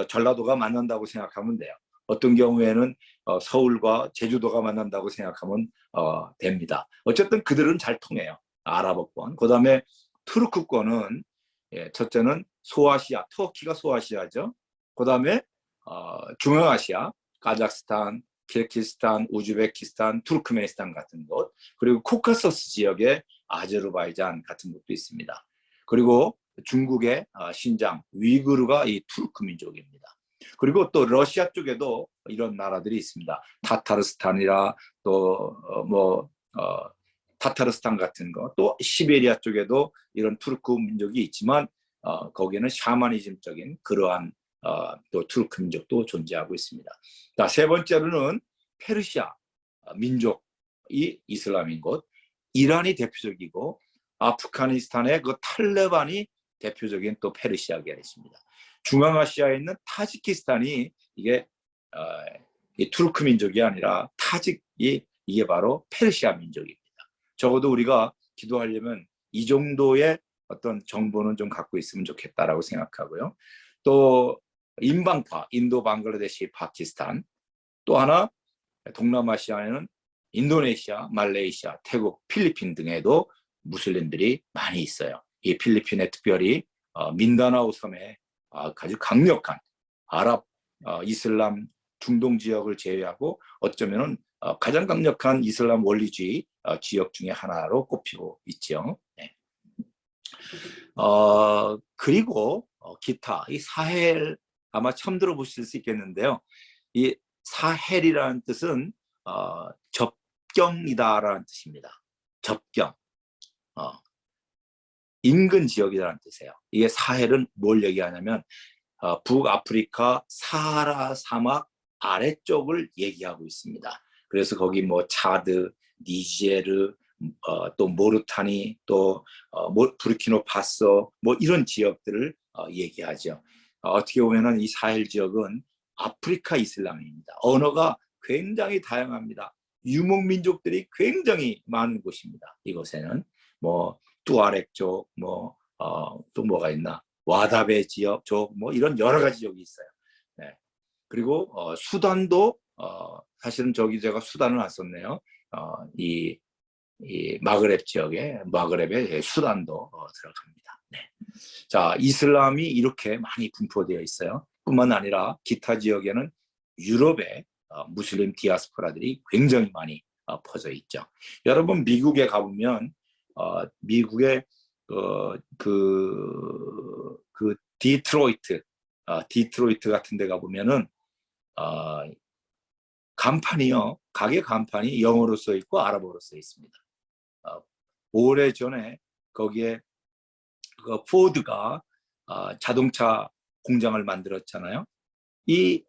전라도가 만난다고 생각하면 돼요. 어떤 경우에는 서울과 제주도가 만난다고 생각하면 됩니다. 어쨌든 그들은 잘 통해요. 아랍어권. 그 다음에 투르크권은, 첫째는 소아시아, 터키가 소아시아죠. 그 다음에 중앙아시아, 카자흐스탄, 키르기스탄, 우즈베키스탄, 투르크메니스탄 같은 곳, 그리고 코카서스 지역의 아제르바이잔 같은 곳도 있습니다. 그리고 중국의 신장, 위구르가 이 투르크 민족입니다. 그리고 또 러시아 쪽에도 이런 나라들이 있습니다. 타타르스탄이라, 또 뭐 타타르스탄 같은 거, 또 시베리아 쪽에도 이런 투르크 민족이 있지만 거기에는 샤머니즘적인 그러한 또 투르크 민족도 존재하고 있습니다. 자, 세 번째로는 페르시아 민족이 이슬람인 곳, 이란이 대표적이고 아프가니스탄의 그 탈레반이 대표적인 또 페르시아가 있습니다. 중앙아시아에 있는 타지키스탄이 이게 이 투르크 민족이 아니라 타직이 이게 바로 페르시아 민족입니다. 적어도 우리가 기도하려면 이 정도의 어떤 정보는 좀 갖고 있으면 좋겠다라고 생각하고요. 또 인방파, 인도, 방글라데시, 파키스탄, 또 하나 동남아시아에는 인도네시아, 말레이시아, 태국, 필리핀 등에도 무슬림들이 많이 있어요. 이 필리핀에 특별히 민다나오 섬에 아주 강력한 아랍 이슬람 중동 지역을 제외하고 어쩌면 가장 강력한 이슬람 원리주의 지역 중에 하나로 꼽히고 있죠. 네. 그리고 기타 이 사헬 아마 처음 들어보실 수 있겠는데요. 이 사헬이라는 뜻은 접경이다라는 뜻입니다. 접경, 인근 지역이라는 뜻이에요. 이게 사헬은 뭘 얘기하냐면 북아프리카 사하라 사막 아래쪽을 얘기하고 있습니다. 그래서 거기 뭐 차드, 니제르, 또 모르타니, 또 부르키노파소 뭐 이런 지역들을 얘기하죠. 어떻게 보면은 이 사헬 지역은 아프리카 이슬람입니다. 언어가 굉장히 다양합니다. 유목민족들이 굉장히 많은 곳입니다. 이곳에는 뭐 뚜아렉족, 또 뭐가 있나, 와다베 지역족, 뭐 이런 여러 가지 지역이 있어요. 네. 그리고 수단도 사실은 저기 제가 수단을 안 썼네요. 이 마그렙 지역에 마그렙의 수단도 들어갑니다. 네. 자, 이슬람이 이렇게 많이 분포되어 있어요. 뿐만 아니라 기타 지역에는 유럽의 무슬림 디아스포라들이 굉장히 많이 퍼져 있죠. 여러분 미국에 가보면 미국의 그 디트로이트 같은 데 가보면은 간판이요. 가게 간판이 영어로 써 있고 아랍어로 써 있습니다. 오래전에 거기에 그 포드가 자동차 공장을 만들었잖아요. 이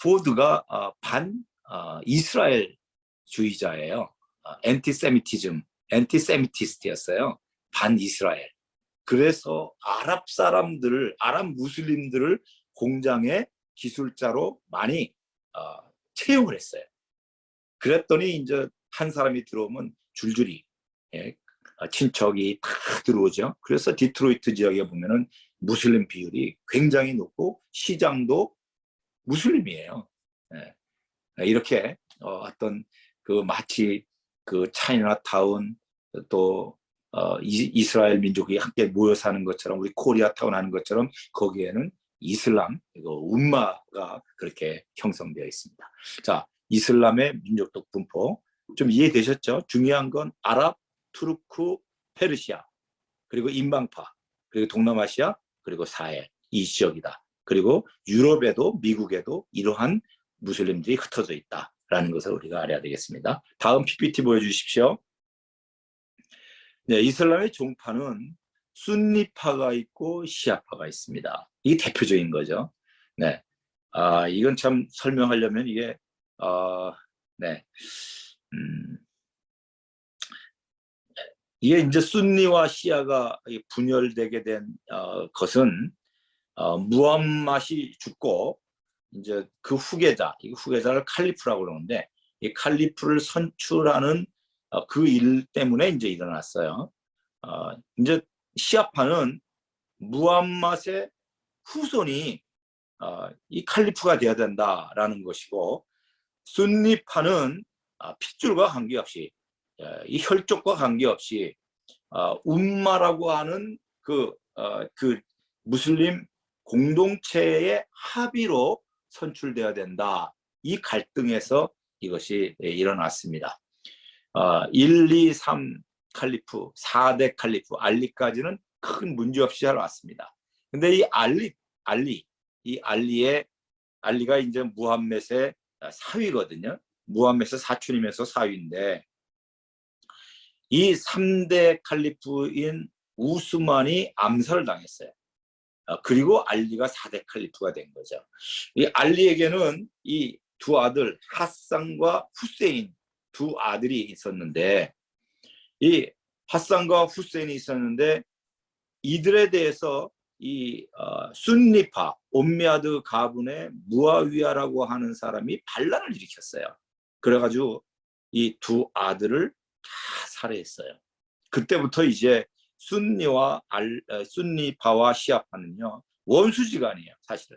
포드가 반 이스라엘 주의자예요. 엔티세미티스트였어요. 반 이스라엘. 그래서 아랍 무슬림들을 공장의 기술자로 많이 채용을 했어요. 그랬더니 이제 한 사람이 들어오면 줄줄이 친척이 다 들어오죠. 그래서 디트로이트 지역에 보면은 무슬림 비율이 굉장히 높고 시장도 무슬림이에요. 이렇게 어떤 그 마치 그 차이나타운 또 이스라엘 민족이 함께 모여 사는 것처럼 우리 코리아타운 하는 것처럼 거기에는 이슬람 움마가 그렇게 형성되어 있습니다. 자, 이슬람의 민족적 분포 좀 이해되셨죠? 중요한 건 아랍, 투르크, 페르시아, 그리고 인방파, 그리고 동남아시아, 그리고 사헬 이 지역이다. 그리고 유럽에도 미국에도 이러한 무슬림들이 흩어져 있다라는 것을 우리가 알아야 되겠습니다. 다음 PPT 보여주십시오. 네, 이슬람의 종파는 순니파가 있고 시아파가 있습니다. 이게 대표적인 거죠. 네, 이건 참 설명하려면 이게 네, 이게 이제 순니와 시아가 분열되게 된 것은 무함mad이 죽고 이제 그 후계자, 이 후계자를 칼리프라고 그러는데 이 칼리프를 선출하는 그 일 때문에 이제 일어났어요. 이제 시아파는 무함mad의 후손이 이 칼리프가 되어야 된다라는 것이고, 순니파는 핏줄과 관계없이 이 혈족과 관계없이 움마라고 하는 그 무슬림 공동체의 합의로 선출되어야 된다. 이 갈등에서 이것이 일어났습니다. 1, 2, 3 칼리프, 4대 칼리프, 알리까지는 큰 문제 없이 잘 왔습니다. 근데 이 알리가 이제 무함맷의 사위거든요. 무함메드 사촌이면서 사위인데 이 3대 칼리프인 우스만이 암살을 당했어요. 그리고 알리가 4대 칼리프가 된 거죠. 이 알리에게는 이 두 아들 하산과 후세인 두 아들이 있었는데 이 하산과 후세인이 있었는데 이들에 대해서 이 순니파 옴미아드 가문의 무아위아라고 하는 사람이 반란을 일으켰어요. 그래가지고 이 두 아들을 다 살해했어요. 그때부터 이제 순니파와 시아파는요 원수지간이에요, 사실은.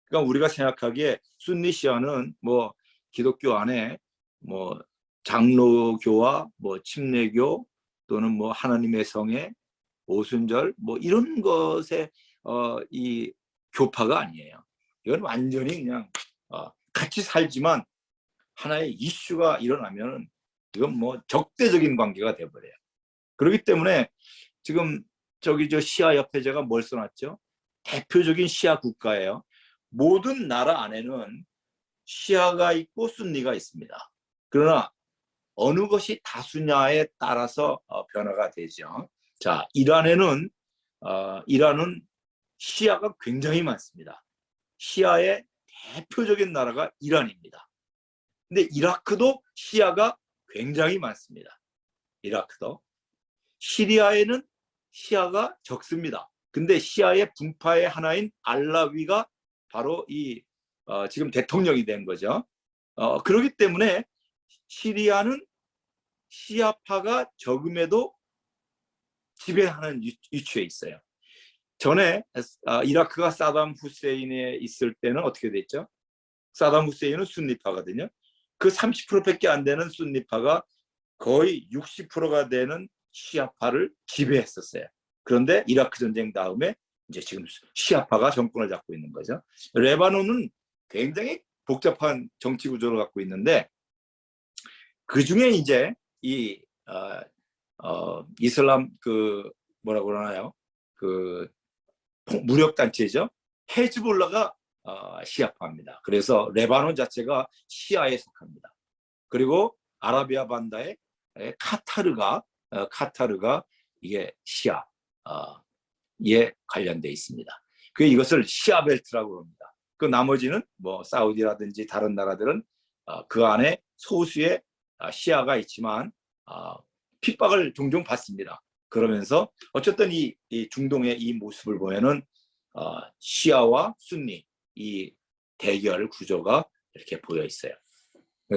그러니까 우리가 생각하기에 순니 시아는 뭐 기독교 안에 뭐 장로교와 뭐 침례교 또는 뭐 하나님의 성에 오순절 뭐 이런 것에 이 교파가 아니에요. 이건 완전히 그냥 같이 살지만 하나의 이슈가 일어나면 이건 뭐 적대적인 관계가 돼버려요. 그렇기 때문에 지금 저기 저 시아 협회제가 뭘 써놨죠? 대표적인 시아 국가예요. 모든 나라 안에는 시아가 있고 순니가 있습니다. 그러나 어느 것이 다수냐에 따라서 변화가 되죠. 자, 이란은 시아가 굉장히 많습니다. 시아의 대표적인 나라가 이란입니다. 근데 이라크도 시아가 굉장히 많습니다. 이라크도. 시리아에는 시아가 적습니다. 근데 시아의 분파의 하나인 알라위가 바로 이 지금 대통령이 된 거죠. 그렇기 때문에 시리아는 시아파가 적음에도 지배하는 위치에 있어요. 전에 이라크가 사담 후세인에 있을 때는 어떻게 됐죠? 사담 후세인은 순니파거든요. 그 30%밖에 안 되는 순니파가 거의 60%가 되는 시아파를 지배했었어요. 그런데 이라크 전쟁 다음에 이제 지금 시아파가 정권을 잡고 있는 거죠. 레바논은 굉장히 복잡한 정치 구조를 갖고 있는데 그 중에 이제 이 이슬람 그 뭐라고 그러나요? 그 무력 단체죠. 헤즈볼라가 시아파입니다. 그래서 레바논 자체가 시아에 속합니다. 그리고 아라비아 반다의 카타르가 이게 시아에 관련돼 있습니다. 그 이것을 시아 벨트라고 합니다. 그 나머지는 뭐 사우디라든지 다른 나라들은 그 안에 소수의 시아가 있지만 핍박을 종종 받습니다. 그러면서 어쨌든 이 중동의 이 모습을 보면은 시아와 순니 이 대결 구조가 이렇게 보여 있어요.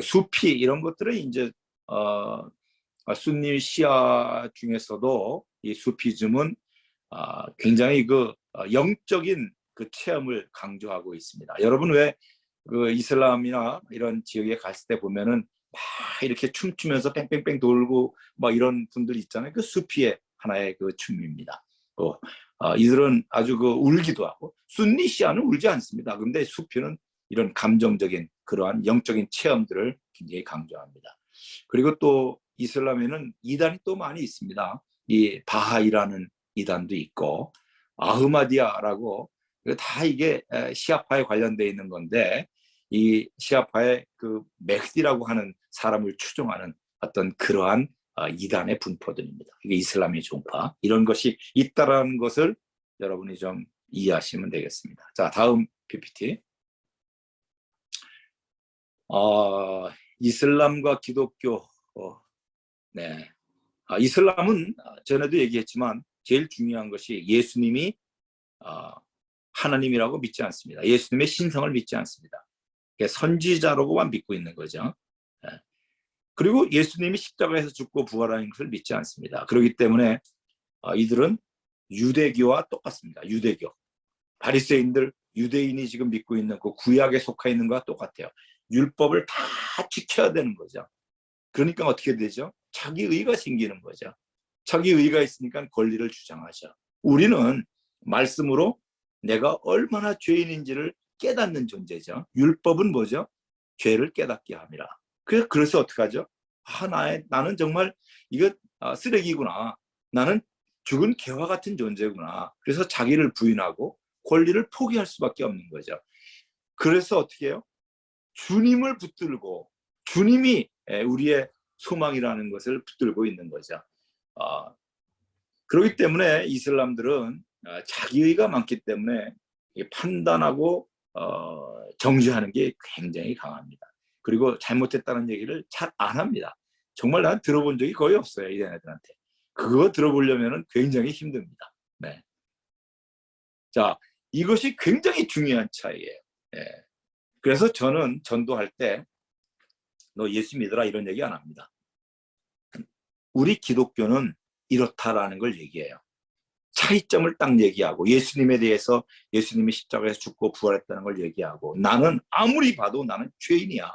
수피 이런 것들은 이제 순니 시아 중에서도 이 수피즘은 굉장히 그 영적인 그 체험을 강조하고 있습니다. 여러분 왜 그 이슬람이나 이런 지역에 갔을 때 보면은 막 이렇게 춤추면서 뺑뺑뺑 돌고 막 이런 분들 있잖아요. 그 수피의 하나의 그 춤입니다. 이들은 아주 그 울기도 하고 순니 시아는 울지 않습니다. 근데 수피는 이런 감정적인 그러한 영적인 체험들을 굉장히 강조합니다. 그리고 또 이슬람에는 이단이 또 많이 있습니다. 이 바하이라는 이단도 있고 아흐마디아라고 다 이게 시아파에 관련되어 있는 건데 이 시아파의 그 메흐디라고 하는 사람을 추종하는 어떤 그러한 이단의 분포들입니다. 이게 이슬람의 종파 이런 것이 있다라는 것을 여러분이 좀 이해하시면 되겠습니다. 자, 다음 PPT. 이슬람과 기독교. 네. 이슬람은 전에도 얘기했지만 제일 중요한 것이 예수님이 하나님이라고 믿지 않습니다. 예수님의 신성을 믿지 않습니다. 선지자라고만 믿고 있는 거죠. 그리고 예수님이 십자가에서 죽고 부활하는 것을 믿지 않습니다. 그렇기 때문에 이들은 유대교와 똑같습니다. 유대교. 바리새인들, 유대인이 지금 믿고 있는 그 구약에 속해 있는 것과 똑같아요. 율법을 다 지켜야 되는 거죠. 그러니까 어떻게 되죠? 자기 의가 생기는 거죠. 자기 의가 있으니까 권리를 주장하죠. 우리는 말씀으로 내가 얼마나 죄인인지를 깨닫는 존재죠. 율법은 뭐죠? 죄를 깨닫게 함이라. 그래서 어떻게 하죠? 나는 정말 이거 쓰레기구나. 나는 죽은 개와 같은 존재구나. 그래서 자기를 부인하고 권리를 포기할 수밖에 없는 거죠. 그래서 어떻게 해요? 주님을 붙들고 주님이 우리의 소망이라는 것을 붙들고 있는 거죠. 그렇기 때문에 이슬람들은 자기의가 많기 때문에 판단하고 정죄하는 게 굉장히 강합니다. 그리고 잘못했다는 얘기를 잘 안 합니다. 정말 난 들어본 적이 거의 없어요, 이런 애들한테. 그거 들어보려면 굉장히 힘듭니다. 네. 자, 이것이 굉장히 중요한 차이예요. 네. 그래서 저는 전도할 때 너 예수 믿어라 이런 얘기 안 합니다. 우리 기독교는 이렇다라는 걸 얘기해요. 차이점을 딱 얘기하고 예수님에 대해서 예수님이 십자가에서 죽고 부활했다는 걸 얘기하고 나는 아무리 봐도 나는 죄인이야.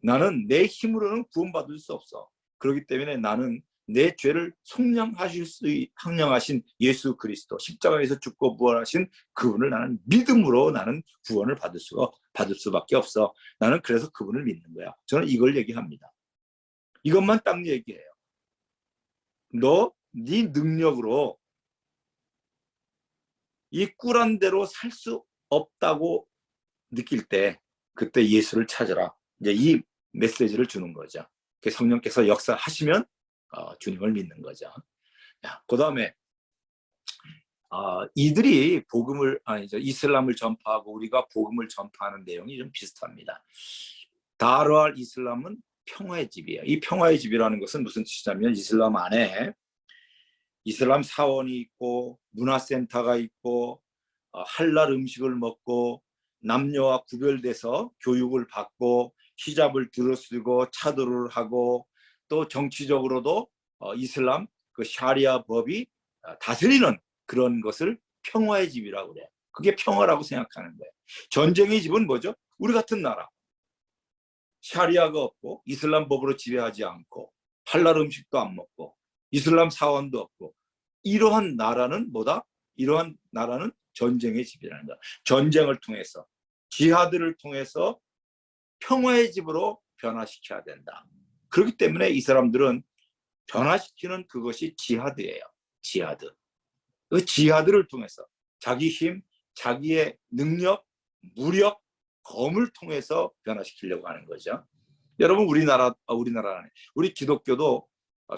나는 내 힘으로는 구원받을 수 없어. 그렇기 때문에 나는 내 죄를 속량하신 예수 그리스도 십자가에서 죽고 부활하신 그분을 나는 믿음으로 나는 구원을 받을 수밖에 없어. 나는 그래서 그분을 믿는 거야. 저는 이걸 얘기합니다. 이것만 딱 얘기해요. 너 네 능력으로 이 꿀한 대로 살 수 없다고 느낄 때 그때 예수를 찾으라. 이제 이 메시지를 주는 거죠. 성령께서 역사하시면 주님을 믿는 거죠. 그 다음에 이들이 이슬람을 전파하고 우리가 복음을 전파하는 내용이 좀 비슷합니다. 다르알 이슬람은 평화의 집이에요. 이 평화의 집이라는 것은 무슨 뜻이냐면 이슬람 안에 이슬람 사원이 있고 문화센터가 있고 할랄 음식을 먹고 남녀와 구별돼서 교육을 받고 히잡을 들어쓰고 차도를 하고 또 정치적으로도 이슬람 그 샤리아 법이 다스리는 그런 것을 평화의 집이라고 그래요. 그게 평화라고 생각하는 거예요. 전쟁의 집은 뭐죠? 우리 같은 나라. 샤리아가 없고 이슬람 법으로 지배하지 않고 할랄 음식도 안 먹고 이슬람 사원도 없고 이러한 나라는 뭐다? 이러한 나라는 전쟁의 집이라는 거야. 전쟁을 통해서 지하드를 통해서 평화의 집으로 변화시켜야 된다. 그렇기 때문에 이 사람들은 변화시키는 그것이 지하드예요. 지하드. 그 지하드를 통해서 자기 힘, 자기의 능력, 무력, 검을 통해서 변화시키려고 하는 거죠. 여러분 우리나라 안에 우리 기독교도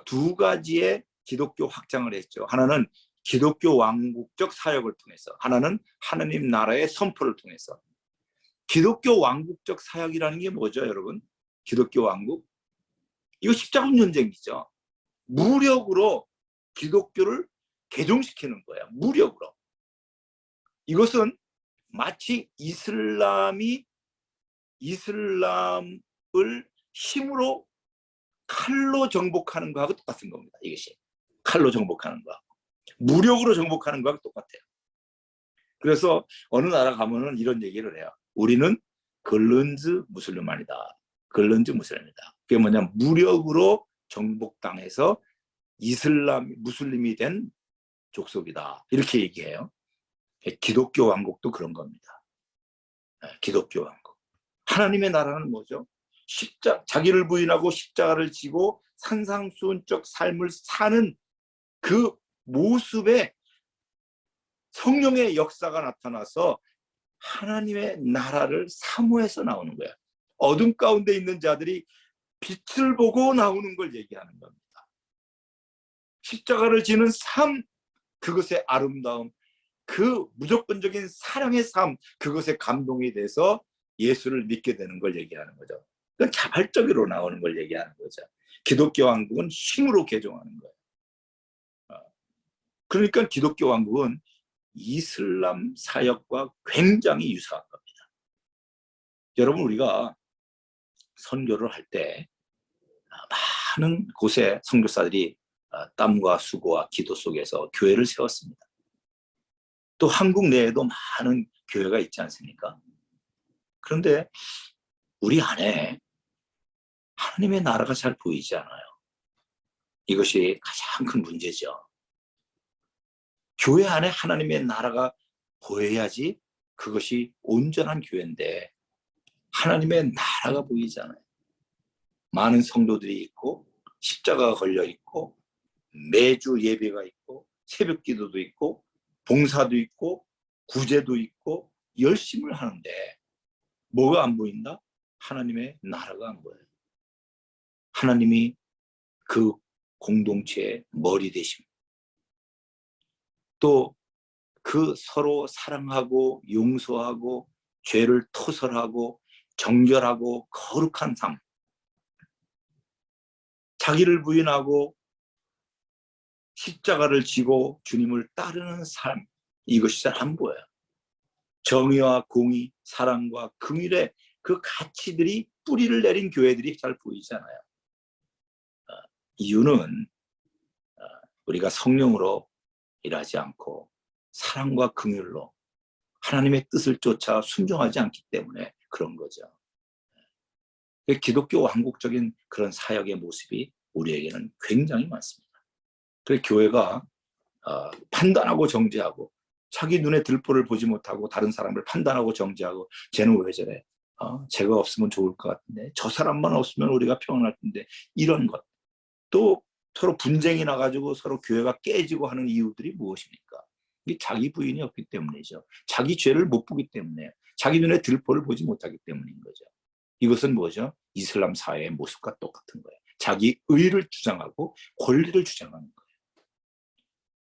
두 가지의 기독교 확장을 했죠. 하나는 기독교 왕국적 사역을 통해서, 하나는 하나님 나라의 선포를 통해서. 기독교 왕국적 사역이라는 게 뭐죠, 여러분? 기독교 왕국? 이거 십자군 전쟁이죠. 무력으로 기독교를 개종시키는 거예요. 무력으로. 이것은 마치 이슬람을 힘으로 칼로 정복하는 거하고 똑같은 겁니다. 이것이 칼로 정복하는 거, 무력으로 정복하는 거하고 똑같아요. 그래서 어느 나라 가면은 이런 얘기를 해요. 우리는 글른즈 무슬림만이다. 글른즈 무슬림이다. 그게 뭐냐? 무력으로 정복당해서 무슬림이 된 족속이다. 이렇게 얘기해요. 기독교 왕국도 그런 겁니다. 기독교 왕국. 하나님의 나라는 뭐죠? 자기를 부인하고 십자가를 지고 산상수훈적 삶을 사는 그 모습에 성령의 역사가 나타나서 하나님의 나라를 사모해서 나오는 거야. 어둠 가운데 있는 자들이 빛을 보고 나오는 걸 얘기하는 겁니다. 십자가를 지는 삶, 그것의 아름다움, 그 무조건적인 사랑의 삶, 그것에 감동이 돼서 예수를 믿게 되는 걸 얘기하는 거죠. 그건 자발적으로 나오는 걸 얘기하는 거죠. 기독교 왕국은 힘으로 개종하는 거예요. 그러니까 기독교 왕국은 이슬람 사역과 굉장히 유사한 겁니다. 여러분 우리가 선교를 할 때 많은 곳에 선교사들이 땀과 수고와 기도 속에서 교회를 세웠습니다. 또 한국 내에도 많은 교회가 있지 않습니까? 그런데 우리 안에 하나님의 나라가 잘 보이지 않아요. 이것이 가장 큰 문제죠. 교회 안에 하나님의 나라가 보여야지 그것이 온전한 교회인데 하나님의 나라가 보이잖아요. 많은 성도들이 있고 십자가가 걸려 있고 매주 예배가 있고 새벽 기도도 있고 봉사도 있고 구제도 있고 열심을 하는데 뭐가 안 보인다? 하나님의 나라가 안 보여요. 하나님이 그 공동체의 머리 되심, 또 그 서로 사랑하고 용서하고 죄를 토설하고 정결하고 거룩한 삶, 자기를 부인하고 십자가를 지고 주님을 따르는 삶, 이것이 잘 안 보여요. 정의와 공의, 사랑과 긍휼의 그 가치들이 뿌리를 내린 교회들이 잘 보이잖아요. 이유는 우리가 성령으로 일하지 않고 사랑과 긍휼로 하나님의 뜻을 쫓아 순종하지 않기 때문에 그런 거죠. 기독교 왕국적인 그런 사역의 모습이 우리에게는 굉장히 많습니다. 그래서 교회가 판단하고 정죄하고, 자기 눈에 들보를 보지 못하고 다른 사람을 판단하고 정죄하고, 쟤는 왜 저래, 쟤가 없으면 좋을 것 같은데, 저 사람만 없으면 우리가 평안할 텐데, 이런 것. 또 서로 분쟁이 나가지고 서로 교회가 깨지고 하는 이유들이 무엇입니까? 이게 자기 부인이 없기 때문이죠. 자기 죄를 못 보기 때문에, 자기 눈에 들보를 보지 못하기 때문인 거죠. 이것은 뭐죠? 이슬람 사회의 모습과 똑같은 거예요. 자기 의를 주장하고 권리를 주장하는 거예요.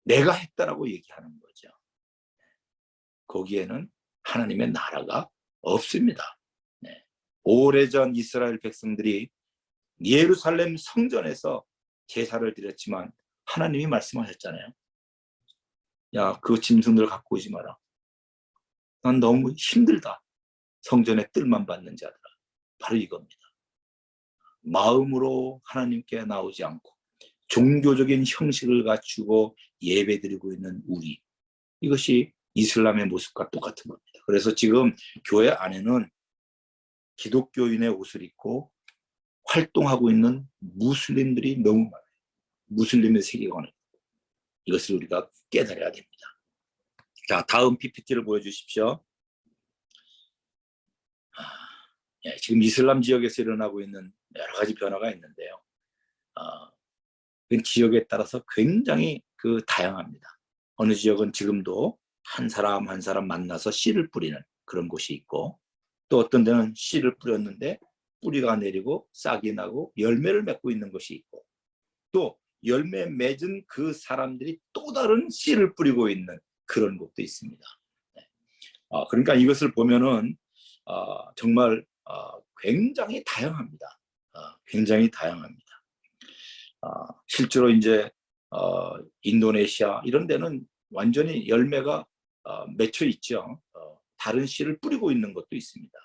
내가 했다라고 얘기하는 거죠. 거기에는 하나님의 나라가 없습니다. 네. 오래전 이스라엘 백성들이 예루살렘 성전에서 제사를 드렸지만 하나님이 말씀하셨잖아요. 야, 그 짐승들 갖고 오지 마라. 난 너무 힘들다. 성전에 뜰만 받는 자들아. 바로 이겁니다. 마음으로 하나님께 나오지 않고 종교적인 형식을 갖추고 예배드리고 있는 우리, 이것이 이슬람의 모습과 똑같은 겁니다. 그래서 지금 교회 안에는 기독교인의 옷을 입고 활동하고 있는 무슬림들이 너무 많아요. 무슬림의 세계관을, 이것을 우리가 깨달아야 됩니다. 자, 다음 PPT를 보여주십시오. 지금 이슬람 지역에서 일어나고 있는 여러 가지 변화가 있는데요. 그 지역에 따라서 굉장히 다양합니다. 어느 지역은 지금도 한 사람 한 사람 만나서 씨를 뿌리는 그런 곳이 있고, 또 어떤 데는 씨를 뿌렸는데 뿌리가 내리고 싹이 나고 열매를 맺고 있는 것이 있고, 또 열매 맺은 그 사람들이 또 다른 씨를 뿌리고 있는 그런 곳도 있습니다. 그러니까 이것을 보면은 정말 굉장히 다양합니다. 굉장히 다양합니다. 실제로 이제 인도네시아 이런 데는 완전히 열매가 맺혀 있죠. 다른 씨를 뿌리고 있는 것도 있습니다.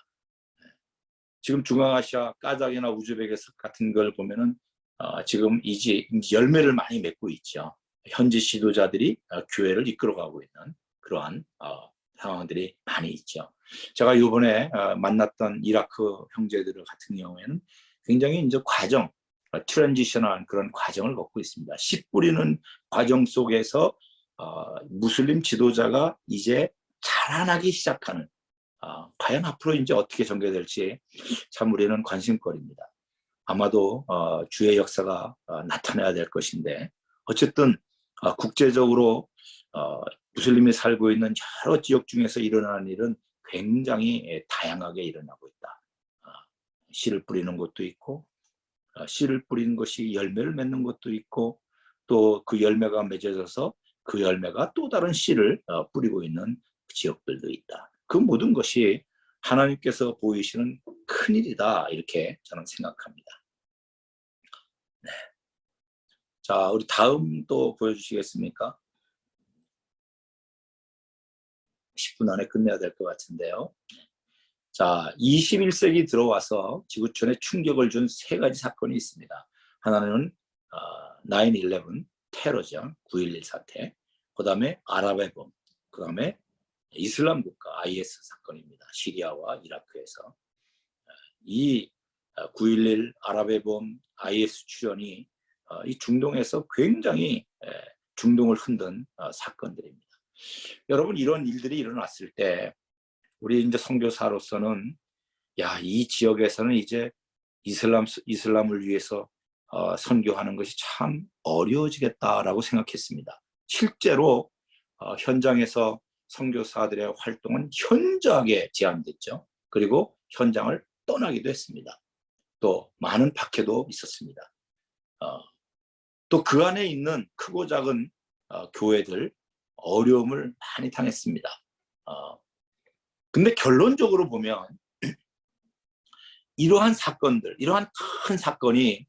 지금 중앙아시아 까자흐나 우즈베키스탄 같은 걸 보면은 지금 이제 열매를 많이 맺고 있죠. 현지 지도자들이 교회를 이끌어가고 있는 그러한 상황들이 많이 있죠. 제가 이번에 만났던 이라크 형제들 같은 경우에는 굉장히 이제 과정, 트랜지션한 그런 과정을 걷고 있습니다. 씨 뿌리는 과정 속에서 무슬림 지도자가 이제 자라나기 시작하는, 과연 앞으로 이제 어떻게 전개될지 참 우리는 관심거리입니다. 아마도 주의 역사가 나타나야 될 것인데, 어쨌든 국제적으로 무슬림이 살고 있는 여러 지역 중에서 일어나는 일은 굉장히 다양하게 일어나고 있다. 씨를 뿌리는 것도 있고, 씨를 뿌리는 것이 열매를 맺는 것도 있고, 또 그 열매가 맺어져서 그 열매가 또 다른 씨를 뿌리고 있는 지역들도 있다. 그 모든 것이 하나님께서 보이시는 큰일이다, 이렇게 저는 생각합니다. 네. 자, 우리 다음 또 보여주시겠습니까? 10분 안에 끝내야 될 것 같은데요. 자, 21세기 들어와서 지구촌에 충격을 준 세 가지 사건이 있습니다. 하나는 9/11 테러죠. 9.11 사태. 그 다음에 아랍의 봄. 그 다음에 이슬람 국가 IS 사건입니다. 시리아와 이라크에서. 이 9.11 아랍의 봄 IS 출현이 이 중동에서 굉장히 중동을 흔든 사건들입니다. 여러분, 이런 일들이 일어났을 때 우리 이제 선교사로서는, 야, 이 지역에서는 이제 이슬람을 위해서 선교하는 것이 참 어려워지겠다라고 생각했습니다. 실제로 현장에서 선교사들의 활동은 현저하게 제한됐죠. 그리고 현장을 떠나기도 했습니다. 또 많은 박해도 있었습니다. 또 그 안에 있는 크고 작은 교회들 어려움을 많이 당했습니다. 근데 결론적으로 보면 이러한 사건들, 이러한 큰 사건이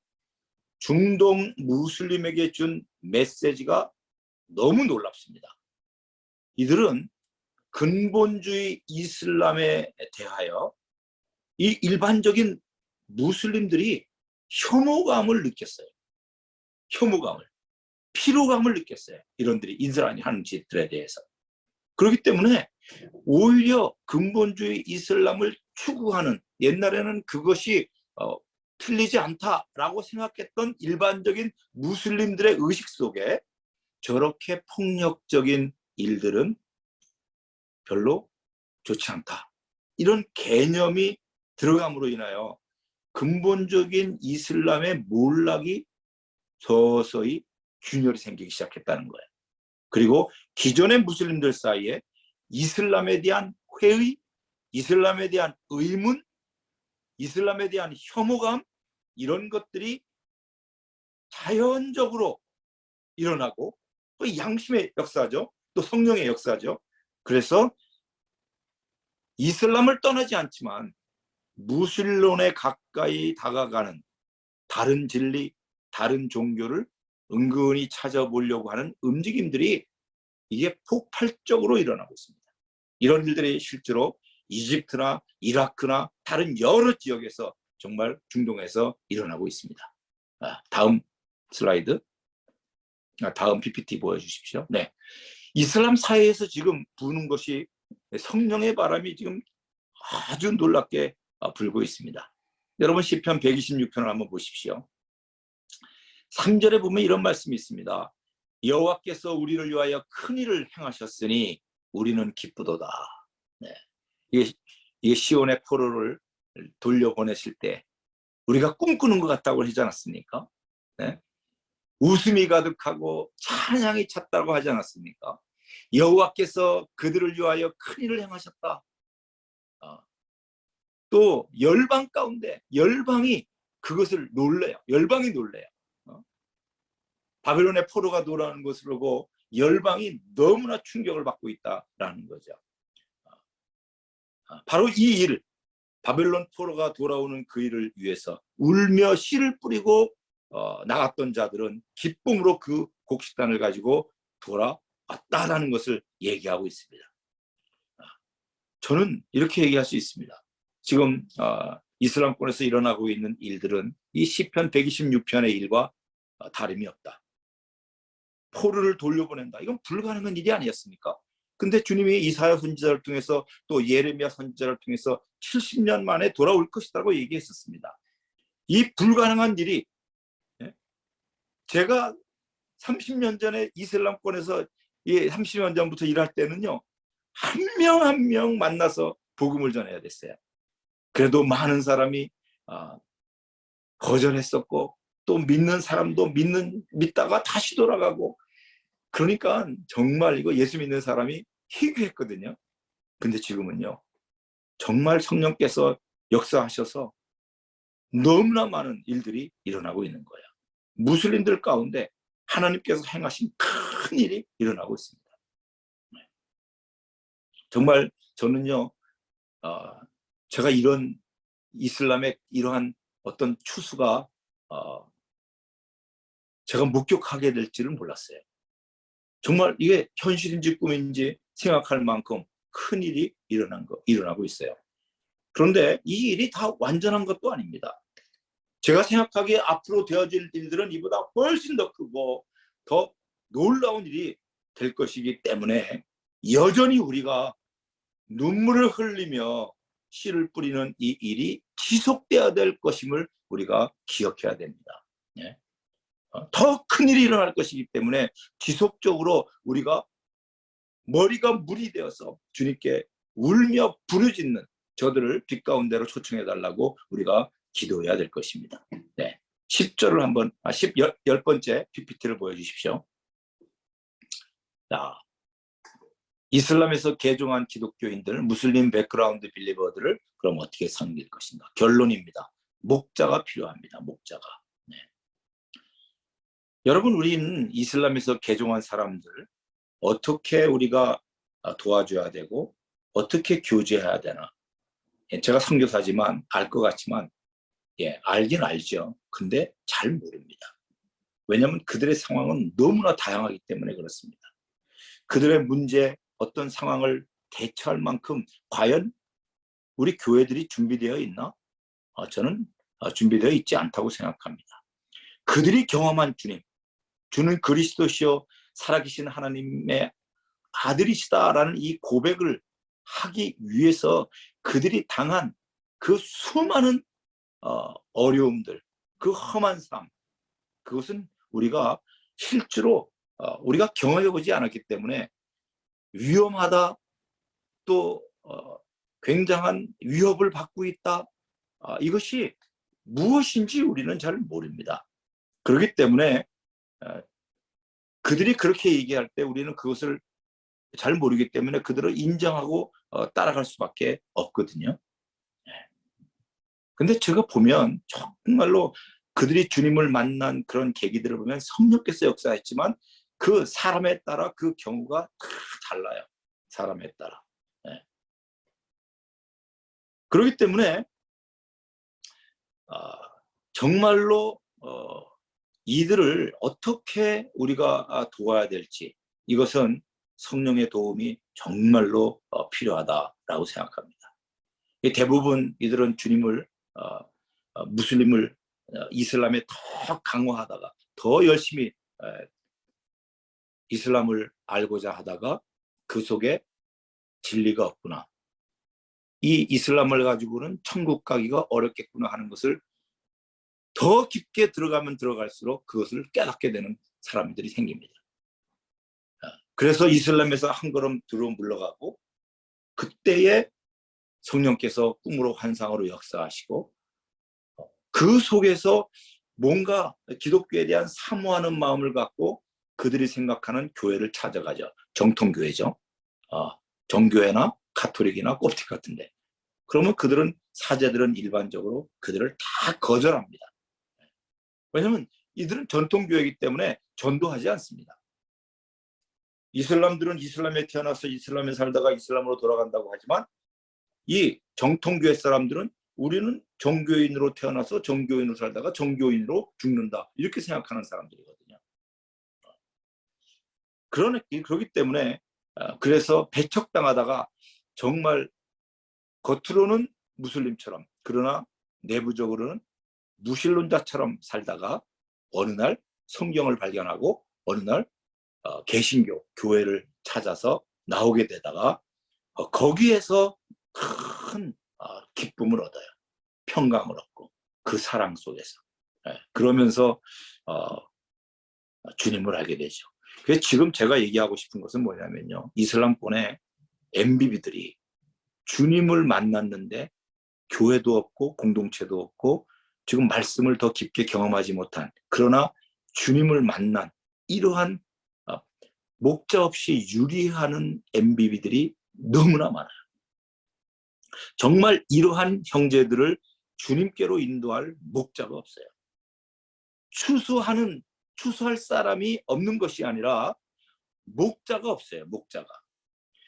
중동 무슬림에게 준 메시지가 너무 놀랍습니다. 이들은 근본주의 이슬람에 대하여 이 일반적인 무슬림들이 혐오감을 느꼈어요. 혐오감을, 피로감을 느꼈어요. 이런들이 이스라엘이 하는 짓들에 대해서. 그렇기 때문에 오히려 근본주의 이슬람을 추구하는, 옛날에는 그것이 틀리지 않다라고 생각했던 일반적인 무슬림들의 의식 속에 저렇게 폭력적인 일들은 별로 좋지 않다, 이런 개념이 들어감으로 인하여 근본적인 이슬람의 몰락이 서서히 균열이 생기기 시작했다는 거예요. 그리고 기존의 무슬림들 사이에 이슬람에 대한 회의, 이슬람에 대한 의문, 이슬람에 대한 혐오감, 이런 것들이 자연적으로 일어나고, 또 양심의 역사죠. 또 성령의 역사죠. 그래서 이슬람을 떠나지 않지만 무슬론에 가까이 다가가는 다른 진리, 다른 종교를 은근히 찾아보려고 하는 움직임들이 이게 폭발적으로 일어나고 있습니다. 이런 일들이 실제로 이집트나 이라크나 다른 여러 지역에서, 정말 중동에서 일어나고 있습니다. 다음 슬라이드, 다음 PPT 보여주십시오. 네, 이슬람 사회에서 지금 부는 것이 성령의 바람이 지금 아주 놀랍게 불고 있습니다. 여러분 시편 126편을 한번 보십시오. 3절에 보면 이런 말씀이 있습니다. 여호와께서 우리를 위하여 큰 일을 행하셨으니 우리는 기쁘도다. 네. 이게 시온의 포로를 돌려보내실 때 우리가 꿈꾸는 것 같다고 하지 않았습니까? 네. 웃음이 가득하고 찬양이 찼다고 하지 않았습니까? 여호와께서 그들을 위하여 큰 일을 행하셨다. 또 열방 가운데 열방이 그것을 놀래요. 열방이 놀래요. 바벨론의 포로가 돌아오는 것을 보고 열방이 너무나 충격을 받고 있다라는 거죠. 바로 이 일, 바벨론 포로가 돌아오는 그 일을 위해서 울며 씨를 뿌리고 나갔던 자들은 기쁨으로 그 곡식단을 가지고 돌아왔다라는 것을 얘기하고 있습니다. 저는 이렇게 얘기할 수 있습니다. 지금 이슬람권에서 일어나고 있는 일들은 이 시편 126편의 일과 다름이 없다. 포로를 돌려보낸다. 이건 불가능한 일이 아니었습니까? 근데 주님이 이사야 선지자를 통해서 또 예레미야 선지자를 통해서 70년 만에 돌아올 것이라고 얘기했었습니다. 이 불가능한 일이, 제가 30년 전에 이슬람권에서 30년 전부터 일할 때는요, 한 명 한 명 만나서 복음을 전해야 됐어요. 그래도 많은 사람이 거절했었고, 또 믿는 사람도 믿다가 다시 돌아가고, 그러니까 정말 이거 예수 믿는 사람이 희귀했거든요. 근데 지금은요, 정말 성령께서 역사하셔서 너무나 많은 일들이 일어나고 있는 거예요. 무슬림들 가운데 하나님께서 행하신 큰 일이 일어나고 있습니다. 정말 저는요, 제가 이런 이슬람의 이러한 어떤 추수가 제가 목격하게 될지는 몰랐어요. 정말 이게 현실인지 꿈인지 생각할 만큼 큰 일이 일어나고 있어요. 그런데 이 일이 다 완전한 것도 아닙니다. 제가 생각하기에 앞으로 되어질 일들은 이보다 훨씬 더 크고 더 놀라운 일이 될 것이기 때문에 여전히 우리가 눈물을 흘리며 씨를 뿌리는 이 일이 지속돼야 될 것임을 우리가 기억해야 됩니다. 더 큰 일이 일어날 것이기 때문에 지속적으로 우리가 머리가 물이 되어서 주님께 울며 부르짖는 저들을 빛 가운데로 초청해달라고 우리가 기도해야 될 것입니다. 네, 10절을 한번 10번째 PPT를 보여주십시오. 자, 이슬람에서 개종한 기독교인들, 무슬림 백그라운드 빌리버들을 그럼 어떻게 섬길 것인가? 결론입니다. 목자가 필요합니다. 목자가. 네. 여러분, 우리는 이슬람에서 개종한 사람들 어떻게 우리가 도와줘야 되고 어떻게 교제해야 되나. 제가 선교사지만 알 것 같지만 알긴 알죠. 근데 잘 모릅니다. 왜냐하면 그들의 상황은 너무나 다양하기 때문에 그렇습니다. 그들의 문제, 어떤 상황을 대처할 만큼 과연 우리 교회들이 준비되어 있나? 저는 준비되어 있지 않다고 생각합니다. 그들이 경험한 주님, 주는 그리스도시요 살아계신 하나님의 아들이시다라는 이 고백을 하기 위해서 그들이 당한 그 수많은 어려움들, 그 험한 삶, 그것은 우리가 실제로 우리가 경험해 보지 않았기 때문에 위험하다, 또 굉장한 위협을 받고 있다, 이것이 무엇인지 우리는 잘 모릅니다. 그렇기 때문에 그들이 그렇게 얘기할 때 우리는 그것을 잘 모르기 때문에 그들을 인정하고 따라갈 수밖에 없거든요. 근데 제가 보면 정말로 그들이 주님을 만난 그런 계기들을 보면 성령께서 역사했지만 그 사람에 따라 그 경우가 다 달라요. 사람에 따라. 그렇기 때문에 정말로 이들을 어떻게 우리가 도와야 될지, 이것은 성령의 도움이 정말로 필요하다라고 생각합니다. 대부분 이들은 주님을 무슬림을 이슬람에 더 강화하다가 더 열심히 이슬람을 알고자 하다가 그 속에 진리가 없구나, 이 이슬람을 가지고는 천국 가기가 어렵겠구나 하는 것을 더 깊게 들어가면 들어갈수록 그것을 깨닫게 되는 사람들이 생깁니다. 그래서 이슬람에서 한 걸음 들어 물러가고 그때에 성령께서 꿈으로 환상으로 역사하시고 그 속에서 뭔가 기독교에 대한 사모하는 마음을 갖고 그들이 생각하는 교회를 찾아가죠. 정통교회죠. 정교회나 가톨릭이나 kop틱 같은데. 그러면 그들은, 사제들은 일반적으로 그들을 다 거절합니다. 왜냐하면 이들은 전통교회이기 때문에 전도하지 않습니다. 이슬람들은 이슬람에 태어나서 이슬람에 살다가 이슬람으로 돌아간다고 하지만 이 정통교회 사람들은 우리는 정교인으로 태어나서 정교인으로 살다가 정교인으로 죽는다, 이렇게 생각하는 사람들이거든요. 그렇기 때문에 그래서 배척당하다가 정말 겉으로는 무슬림처럼, 그러나 내부적으로는 무신론자처럼 살다가 어느 날 성경을 발견하고 어느 날 개신교 교회를 찾아서 나오게 되다가 거기에서 큰 기쁨을 얻어요. 평강을 얻고 그 사랑 속에서. 그러면서 주님을 알게 되죠. 그래서 지금 제가 얘기하고 싶은 것은 뭐냐면요, 이슬람권의 MBB들이 주님을 만났는데 교회도 없고 공동체도 없고 지금 말씀을 더 깊게 경험하지 못한, 그러나 주님을 만난 이러한 목자 없이 유리하는 MBB들이 너무나 많아요. 정말 이러한 형제들을 주님께로 인도할 목자가 없어요. 추수할 사람이 없는 것이 아니라 목자가 없어요. 목자가.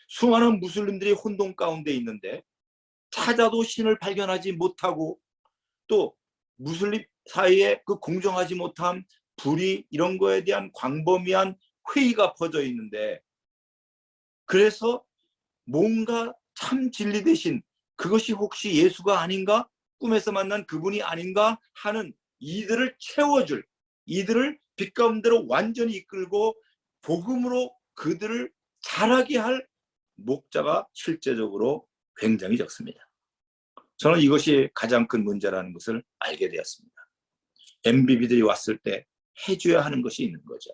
수많은 무슬림들이 혼돈 가운데 있는데 찾아도 신을 발견하지 못하고, 또 무슬림 사이에 그 공정하지 못한 불의, 이런 거에 대한 광범위한 회의가 퍼져 있는데, 그래서 뭔가 참 진리 대신 그것이 혹시 예수가 아닌가, 꿈에서 만난 그분이 아닌가 하는 이들을 채워줄, 이들을 빛 가운데로 완전히 이끌고 복음으로 그들을 자라게 할 목자가 실제적으로 굉장히 적습니다. 저는 이것이 가장 큰 문제라는 것을 알게 되었습니다. MBB들이 왔을 때 해줘야 하는 것이 있는 거죠.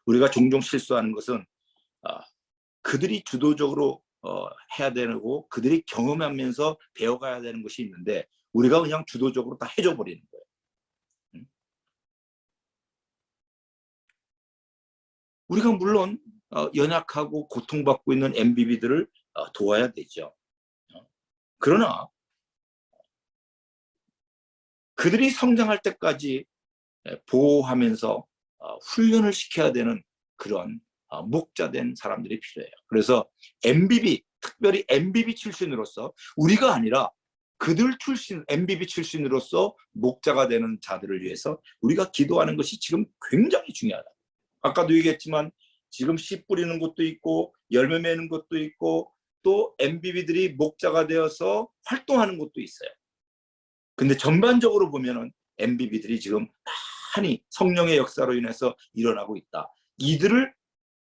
우리가 종종 실수하는 것은 그들이 주도적으로 해야 되고 그들이 경험하면서 배워가야 되는 것이 있는데 우리가 그냥 주도적으로 다 해줘 버리는 거예요. 우리가 물론 연약하고 고통받고 있는 MBB들을 도와야 되죠. 그러나 그들이 성장할 때까지 보호하면서 훈련을 시켜야 되는 그런 목자된 사람들이 필요해요. 그래서 MBB, 특별히 MBB 출신으로서, 우리가 아니라 그들 출신, MBB 출신으로서 목자가 되는 자들을 위해서 우리가 기도하는 것이 지금 굉장히 중요하다. 아까도 얘기했지만 지금 씨 뿌리는 것도 있고 열매 맺는 것도 있고 또 MBB들이 목자가 되어서 활동하는 것도 있어요. 근데 전반적으로 보면은 MBB들이 지금 많이 성령의 역사로 인해서 일어나고 있다. 이들을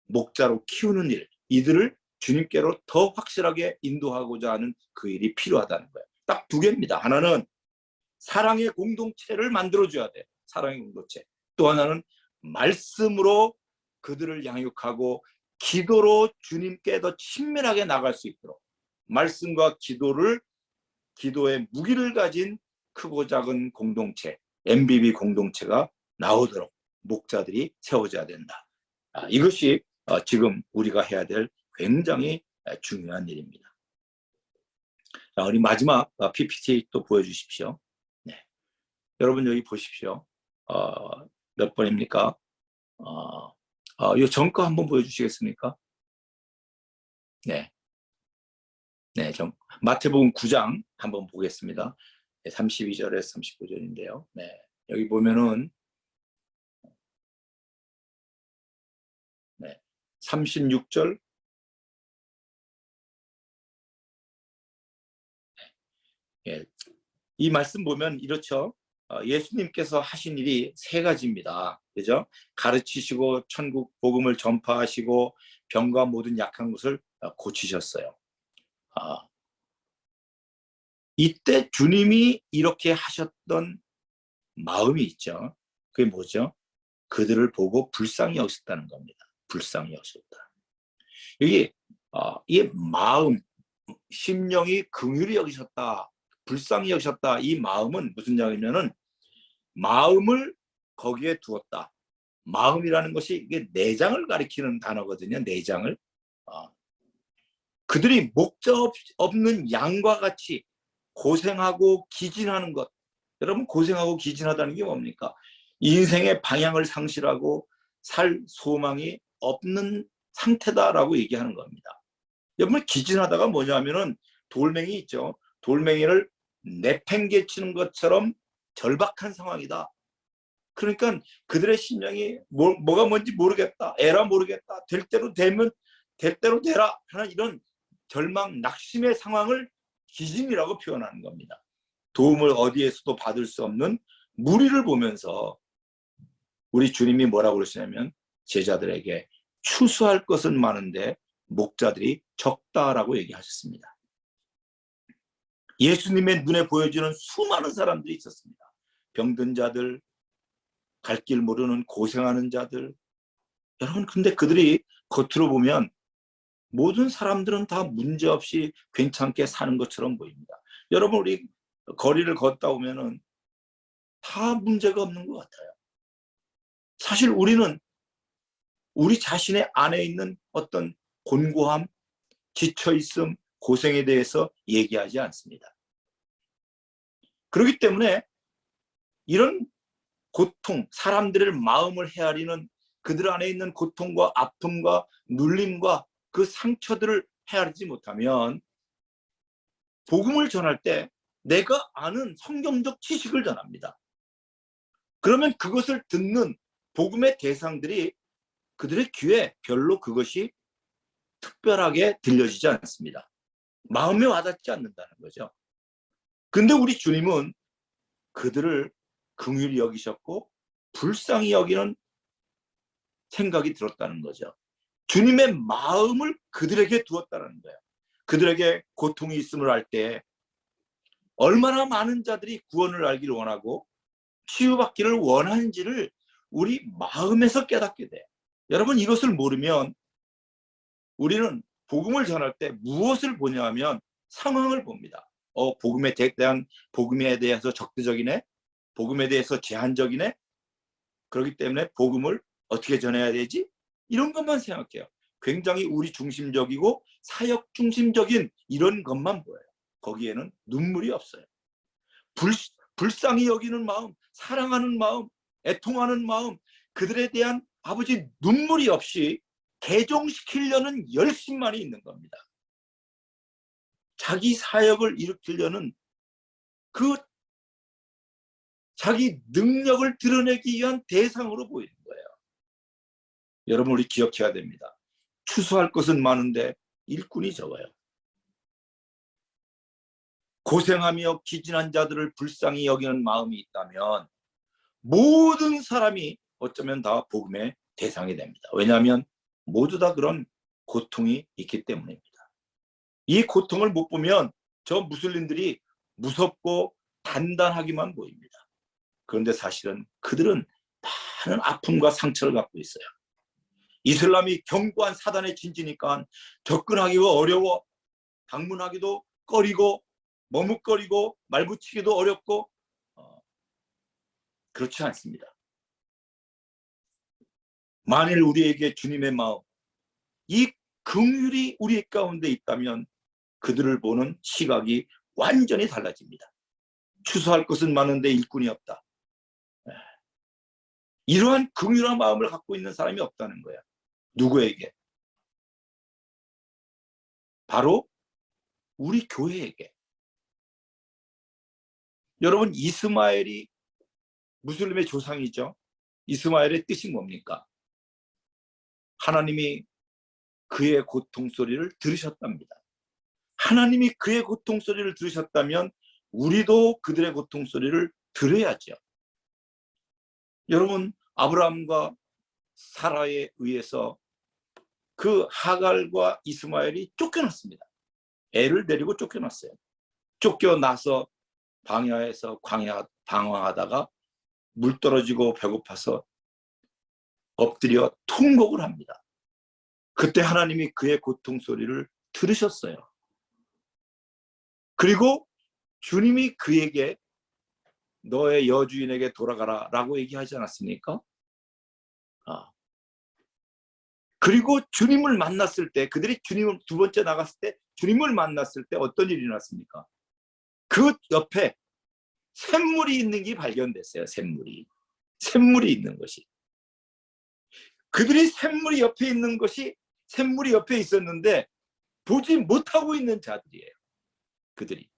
목자로 키우는 일, 이들을 주님께로 더 확실하게 인도하고자 하는 그 일이 필요하다는 거예요. 딱 두 개입니다. 하나는 사랑의 공동체를 만들어줘야 돼. 사랑의 공동체. 또 하나는 말씀으로 그들을 양육하고 기도로 주님께 더 친밀하게 나갈 수 있도록 말씀과 기도의 무기를 가진 크고 작은 공동체, MBB 공동체가 나오도록 목자들이 세워져야 된다. 이것이 지금 우리가 해야 될 굉장히 중요한 일입니다. 자, 우리 마지막 PPT 또 보여주십시오. 네. 여러분 여기 보십시오. 몇 번입니까? 이 전거 한번 보여주시겠습니까? 네. 네, 마태복음 9장 한번 보겠습니다. 32절에서 39절인데요. 네, 여기 보면은 36절, 예, 이 말씀 보면 이렇죠. 예수님께서 하신 일이 세 가지입니다. 그죠? 가르치시고 천국 복음을 전파하시고 병과 모든 약한 것을 고치셨어요. 이때 주님이 이렇게 하셨던 마음이 있죠. 그게 뭐죠? 그들을 보고 불쌍히 여기셨다는 겁니다. 불쌍히 여기셨다. 여기 이 마음, 심령이 긍휼히 여기셨다, 불쌍히 여기셨다. 이 마음은 무슨 얘기냐면은 마음을 거기에 두었다. 마음이라는 것이 이게 내장을 가리키는 단어거든요. 내장을. 그들이 목자 없는 양과 같이 고생하고 기진하는 것. 여러분, 고생하고 기진하다는 게 뭡니까? 인생의 방향을 상실하고 살 소망이 없는 상태다라고 얘기하는 겁니다. 여러분, 기진하다가 뭐냐면은 돌멩이 있죠. 돌멩이를 내팽개치는 것처럼 절박한 상황이다. 그러니까 그들의 심령이 뭐가 뭔지 모르겠다, 에라 모르겠다, 될 대로 되면 될 대로 되라 하는 이런 절망, 낙심의 상황을 기진이라고 표현하는 겁니다. 도움을 어디에서도 받을 수 없는 무리를 보면서 우리 주님이 뭐라고 그러시냐면 제자들에게 추수할 것은 많은데 목자들이 적다라고 얘기하셨습니다. 예수님의 눈에 보여지는 수많은 사람들이 있었습니다. 병든 자들, 갈 길 모르는 고생하는 자들. 여러분, 근데 그들이 겉으로 보면 모든 사람들은 다 문제없이 괜찮게 사는 것처럼 보입니다. 여러분, 우리 거리를 걷다 보면은 다 문제가 없는 것 같아요. 사실 우리는 우리 자신의 안에 있는 어떤 곤고함, 지쳐있음, 고생에 대해서 얘기하지 않습니다. 그렇기 때문에 이런 고통, 사람들의 마음을 헤아리는 그들 안에 있는 고통과 아픔과 눌림과 그 상처들을 헤아리지 못하면 복음을 전할 때 내가 아는 성경적 지식을 전합니다. 그러면 그것을 듣는 복음의 대상들이 그들의 귀에 별로 그것이 특별하게 들려지지 않습니다. 마음에 와닿지 않는다는 거죠. 근데 우리 주님은 그들을 긍휼히 여기셨고 불쌍히 여기는 생각이 들었다는 거죠. 주님의 마음을 그들에게 두었다는 거예요. 그들에게 고통이 있음을 알 때 얼마나 많은 자들이 구원을 알기를 원하고 치유받기를 원하는지를 우리 마음에서 깨닫게 돼요. 여러분, 이것을 모르면 우리는 복음을 전할 때 무엇을 보냐 하면 상황을 봅니다. 복음에 대해서 적대적이네, 복음에 대해서 제한적이네, 그렇기 때문에 복음을 어떻게 전해야 되지? 이런 것만 생각해요. 굉장히 우리 중심적이고 사역 중심적인 이런 것만 보여요. 거기에는 눈물이 없어요. 불쌍히 여기는 마음, 사랑하는 마음, 애통하는 마음, 그들에 대한 아버지 눈물이 없이 개종시키려는 열심만이 있는 겁니다. 자기 사역을 일으키려는 그 자기 능력을 드러내기 위한 대상으로 보이는 거예요. 여러분, 우리 기억해야 됩니다. 추수할 것은 많은데 일꾼이 적어요. 고생하며 기진한 자들을 불쌍히 여기는 마음이 있다면 모든 사람이 어쩌면 다 복음의 대상이 됩니다. 왜냐하면 모두 다 그런 고통이 있기 때문입니다. 이 고통을 못 보면 저 무슬림들이 무섭고 단단하기만 보입니다. 그런데 사실은 그들은 많은 아픔과 상처를 갖고 있어요. 이슬람이 견고한 사단의 진지니까 접근하기가 어려워, 방문하기도 꺼리고 머뭇거리고 말붙이기도 어렵고 그렇지 않습니다. 만일 우리에게 주님의 마음, 이 긍휼이 우리 가운데 있다면 그들을 보는 시각이 완전히 달라집니다. 추수할 것은 많은데 일꾼이 없다. 이러한 긍휼한 마음을 갖고 있는 사람이 없다는 거야. 누구에게? 바로 우리 교회에게. 여러분, 이스마엘이 무슬림의 조상이죠. 이스마엘의 뜻이 뭡니까? 하나님이 그의 고통 소리를 들으셨답니다. 하나님이 그의 고통 소리를 들으셨다면 우리도 그들의 고통 소리를 들어야죠. 여러분, 아브라함과 사라에 의해서 그 하갈과 이스마엘이 쫓겨났습니다. 애를 데리고 쫓겨났어요. 쫓겨나서 광야에서 방황하다가 물 떨어지고 배고파서 엎드려 통곡을 합니다. 그때 하나님이 그의 고통 소리를 들으셨어요. 그리고 주님이 그에게 너의 여주인에게 돌아가라 라고 얘기하지 않았습니까? 그리고 주님을 만났을 때, 그들이 주님을 두 번째 나갔을 때 주님을 만났을 때 어떤 일이 일어났습니까? 그 옆에 샘물이 있는 게 발견됐어요. 샘물이 있는 것이. 그들이 샘물이 옆에 있었는데 보지 못하고 있는 자들이에요. 그들이.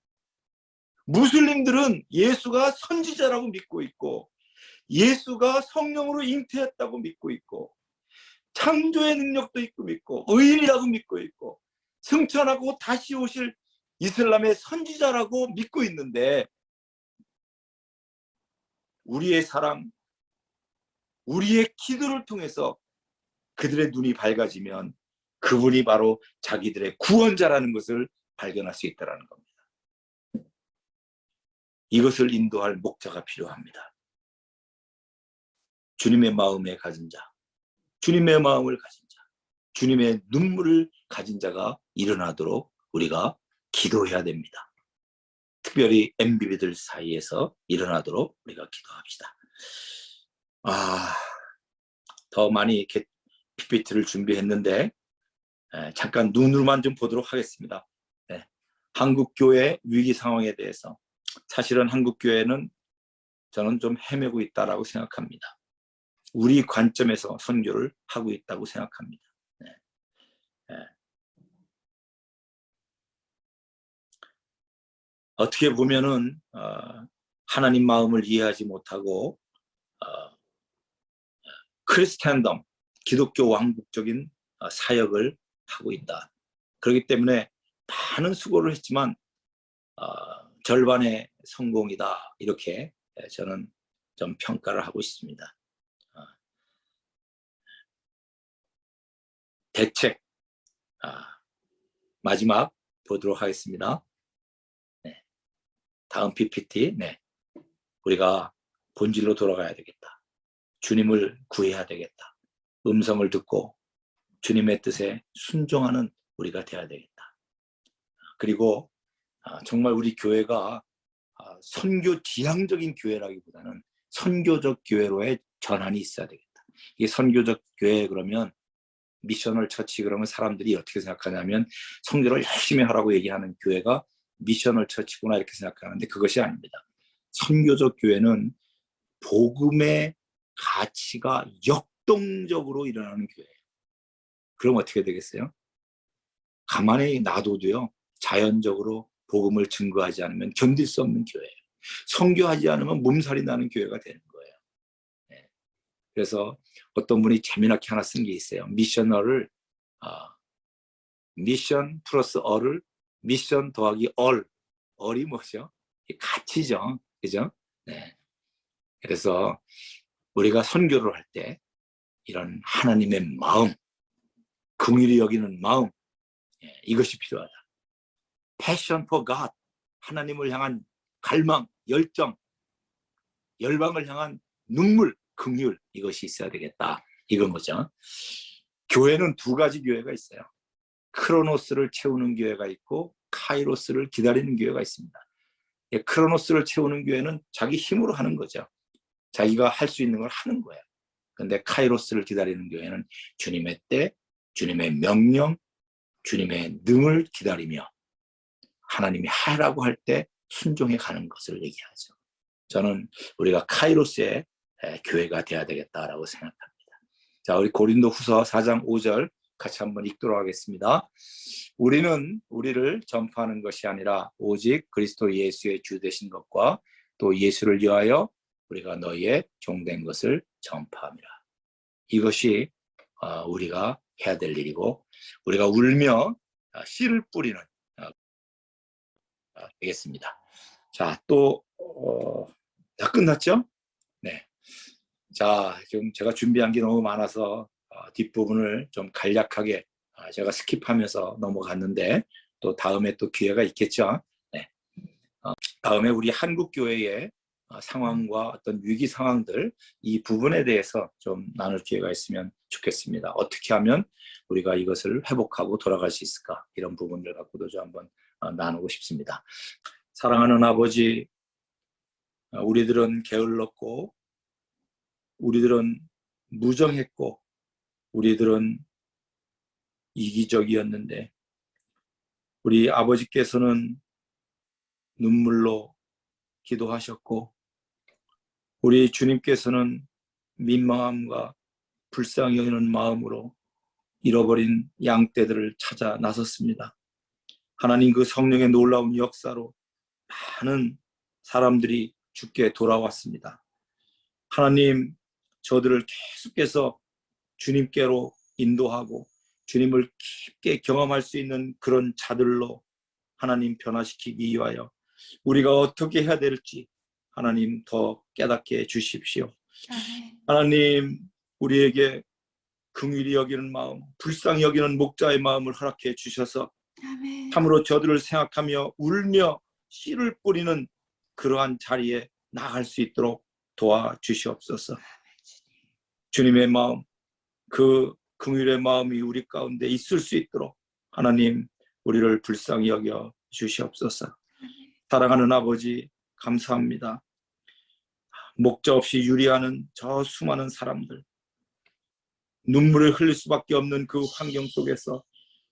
무슬림들은 예수가 선지자라고 믿고 있고 예수가 성령으로 잉태했다고 믿고 있고 창조의 능력도 있고 믿고 의인이라고 믿고 있고 승천하고 다시 오실 이슬람의 선지자라고 믿고 있는데 우리의 사랑, 우리의 기도를 통해서 그들의 눈이 밝아지면 그분이 바로 자기들의 구원자라는 것을 발견할 수 있다는 겁니다. 이것을 인도할 목자가 필요합니다. 주님의 마음에 가진 자, 주님의 마음을 가진 자, 주님의 눈물을 가진 자가 일어나도록 우리가 기도해야 됩니다. 특별히 MBB들 사이에서 일어나도록 우리가 기도합시다. 더 많이 이렇게 PPT를 준비했는데 잠깐 눈으로만 좀 보도록 하겠습니다. 한국교회 위기 상황에 대해서 사실은 한국교회는 저는 좀 헤매고 있다고 생각합니다. 우리 관점에서 선교를 하고 있다고 생각합니다. 어떻게 보면은 하나님 마음을 이해하지 못하고 크리스찬덤, 기독교 왕국적인 사역을 하고 있다. 그렇기 때문에 많은 수고를 했지만 절반의 성공이다. 이렇게 저는 좀 평가를 하고 있습니다. 대책 마지막 보도록 하겠습니다. 다음 PPT. 우리가 본질로 돌아가야 되겠다. 주님을 구해야 되겠다. 음성을 듣고 주님의 뜻에 순종하는 우리가 되어야 되겠다. 그리고 정말 우리 교회가 선교 지향적인 교회라기보다는 선교적 교회로의 전환이 있어야 되겠다. 이게 선교적 교회 그러면 미셔널 처치 그러면 사람들이 어떻게 생각하냐면 선교를 열심히 하라고 얘기하는 교회가 미셔널 처치구나 이렇게 생각하는데 그것이 아닙니다. 선교적 교회는 복음의 가치가 역동적으로 일어나는 교회예요. 그럼 어떻게 되겠어요? 가만히 놔둬도요, 자연적으로 복음을 증거하지 않으면 견딜 수 없는 교회예요. 선교하지 않으면 몸살이 나는 교회가 되는 거예요. 네. 그래서 어떤 분이 재미나게 하나 쓴 게 있어요. 미셔널을 미션 플러스 얼을 미션 더하기 얼이 뭐죠? 가치죠. 그죠? 네. 그래서 우리가 선교를 할 때 이런 하나님의 마음, 긍휼히 여기는 마음, 이것이 필요하다. Passion for God, 하나님을 향한 갈망, 열정, 열방을 향한 눈물, 긍휼, 이것이 있어야 되겠다. 이건 거죠. 교회는 두 가지 교회가 있어요. 크로노스를 채우는 교회가 있고 카이로스를 기다리는 교회가 있습니다. 크로노스를 채우는 교회는 자기 힘으로 하는 거죠. 자기가 할 수 있는 걸 하는 거예요. 근데 카이로스를 기다리는 교회는 주님의 때, 주님의 명령, 주님의 능을 기다리며 하나님이 하라고 할 때 순종해 가는 것을 얘기하죠. 저는 우리가 카이로스의 교회가 돼야 되겠다라고 생각합니다. 자, 우리 고린도 후서 4장 5절 같이 한번 읽도록 하겠습니다. 우리는 우리를 전파하는 것이 아니라 오직 그리스도 예수의 주 되신 것과 또 예수를 위하여 우리가 너희의 종된 것을 전파함이라. 이것이 우리가 해야 될 일이고, 우리가 울며 씨를 뿌리는 되겠습니다. 자, 또 다 끝났죠? 네. 자, 지금 제가 준비한 게 너무 많아서 뒷부분을 좀 간략하게 제가 스킵하면서 넘어갔는데, 또 다음에 또 기회가 있겠죠. 네. 다음에 우리 한국 교회의 상황과 어떤 위기 상황들, 이 부분에 대해서 좀 나눌 기회가 있으면 좋겠습니다. 어떻게 하면 우리가 이것을 회복하고 돌아갈 수 있을까, 이런 부분들 갖고도 좀 한번 나누고 싶습니다. 사랑하는 아버지, 우리들은 게을렀고 우리들은 무정했고 우리들은 이기적이었는데, 우리 아버지께서는 눈물로 기도하셨고 우리 주님께서는 민망함과 불쌍히 여기는 마음으로 잃어버린 양떼들을 찾아 나섰습니다. 하나님, 그 성령의 놀라운 역사로 많은 사람들이 주께 돌아왔습니다. 하나님, 저들을 계속해서 주님께로 인도하고 주님을 깊게 경험할 수 있는 그런 자들로 하나님 변화시키기 위하여 우리가 어떻게 해야 될지 하나님 더 깨닫게 해주십시오. 하나님, 우리에게 긍휼히 여기는 마음, 불쌍히 여기는 목자의 마음을 허락해 주셔서 참으로 저들을 생각하며 울며 씨를 뿌리는 그러한 자리에 나갈 수 있도록 도와주시옵소서. 주님의 마음, 그 긍휼의 마음이 우리 가운데 있을 수 있도록 하나님, 우리를 불쌍히 여겨 주시옵소서. 사랑하는 아버지, 감사합니다. 목자 없이 유리하는 저 수많은 사람들, 눈물을 흘릴 수밖에 없는 그 환경 속에서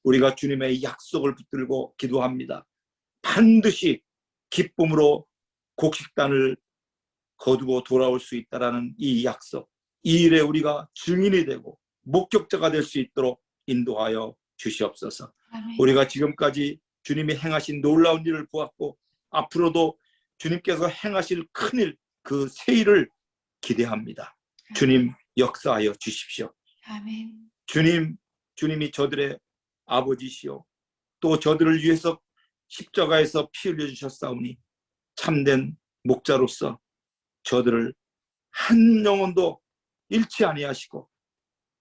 우리가 주님의 약속을 붙들고 기도합니다. 반드시 기쁨으로 곡식단을 거두고 돌아올 수 있다는 이 약속, 이 일에 우리가 증인이 되고 목격자가 될 수 있도록 인도하여 주시옵소서. 우리가 지금까지 주님이 행하신 놀라운 일을 보았고 앞으로도 주님께서 행하실 큰일, 그 새 일을 기대합니다. 주님, 역사하여 주십시오. 주님이 저들의 아버지시오, 또 저들을 위해서 십자가에서 피 흘려 주셨사오니 참된 목자로서 저들을 한 영혼도 잃지 아니하시고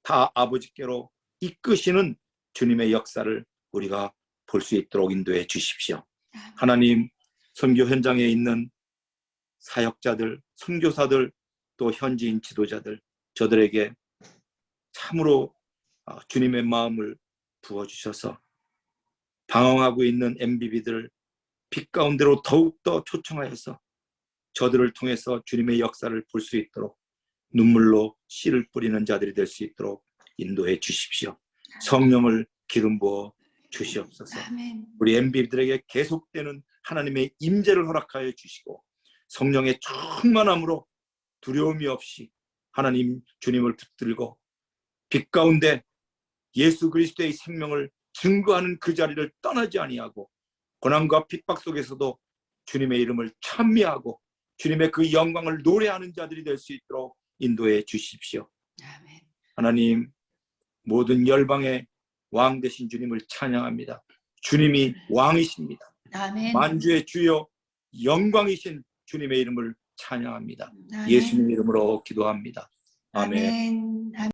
다 아버지께로 이끄시는 주님의 역사를 우리가 볼 수 있도록 인도해 주십시오. 하나님, 선교 현장에 있는 사역자들, 선교사들, 또 현지인 지도자들, 저들에게 참으로 주님의 마음을 부어주셔서 방황하고 있는 MBB들을 빛 가운데로 더욱더 초청하여서 저들을 통해서 주님의 역사를 볼 수 있도록 눈물로 씨를 뿌리는 자들이 될 수 있도록 인도해 주십시오. 성령을 기름 부어 주시옵소서. 우리 MBB들에게 계속되는 하나님의 임재를 허락하여 주시고 성령의 충만함으로 두려움이 없이 하나님 주님을 붙들고 빛 가운데 예수 그리스도의 생명을 증거하는 그 자리를 떠나지 아니하고 고난과 핍박 속에서도 주님의 이름을 찬미하고 주님의 그 영광을 노래하는 자들이 될 수 있도록 인도해 주십시오. 아멘. 하나님, 모든 열방의 왕 되신 주님을 찬양합니다. 주님이 왕이십니다. 아멘. 만주의 주여 영광이신 주님의 이름을 찬양합니다. 아멘. 예수님 이름으로 기도합니다. 아멘. 아멘.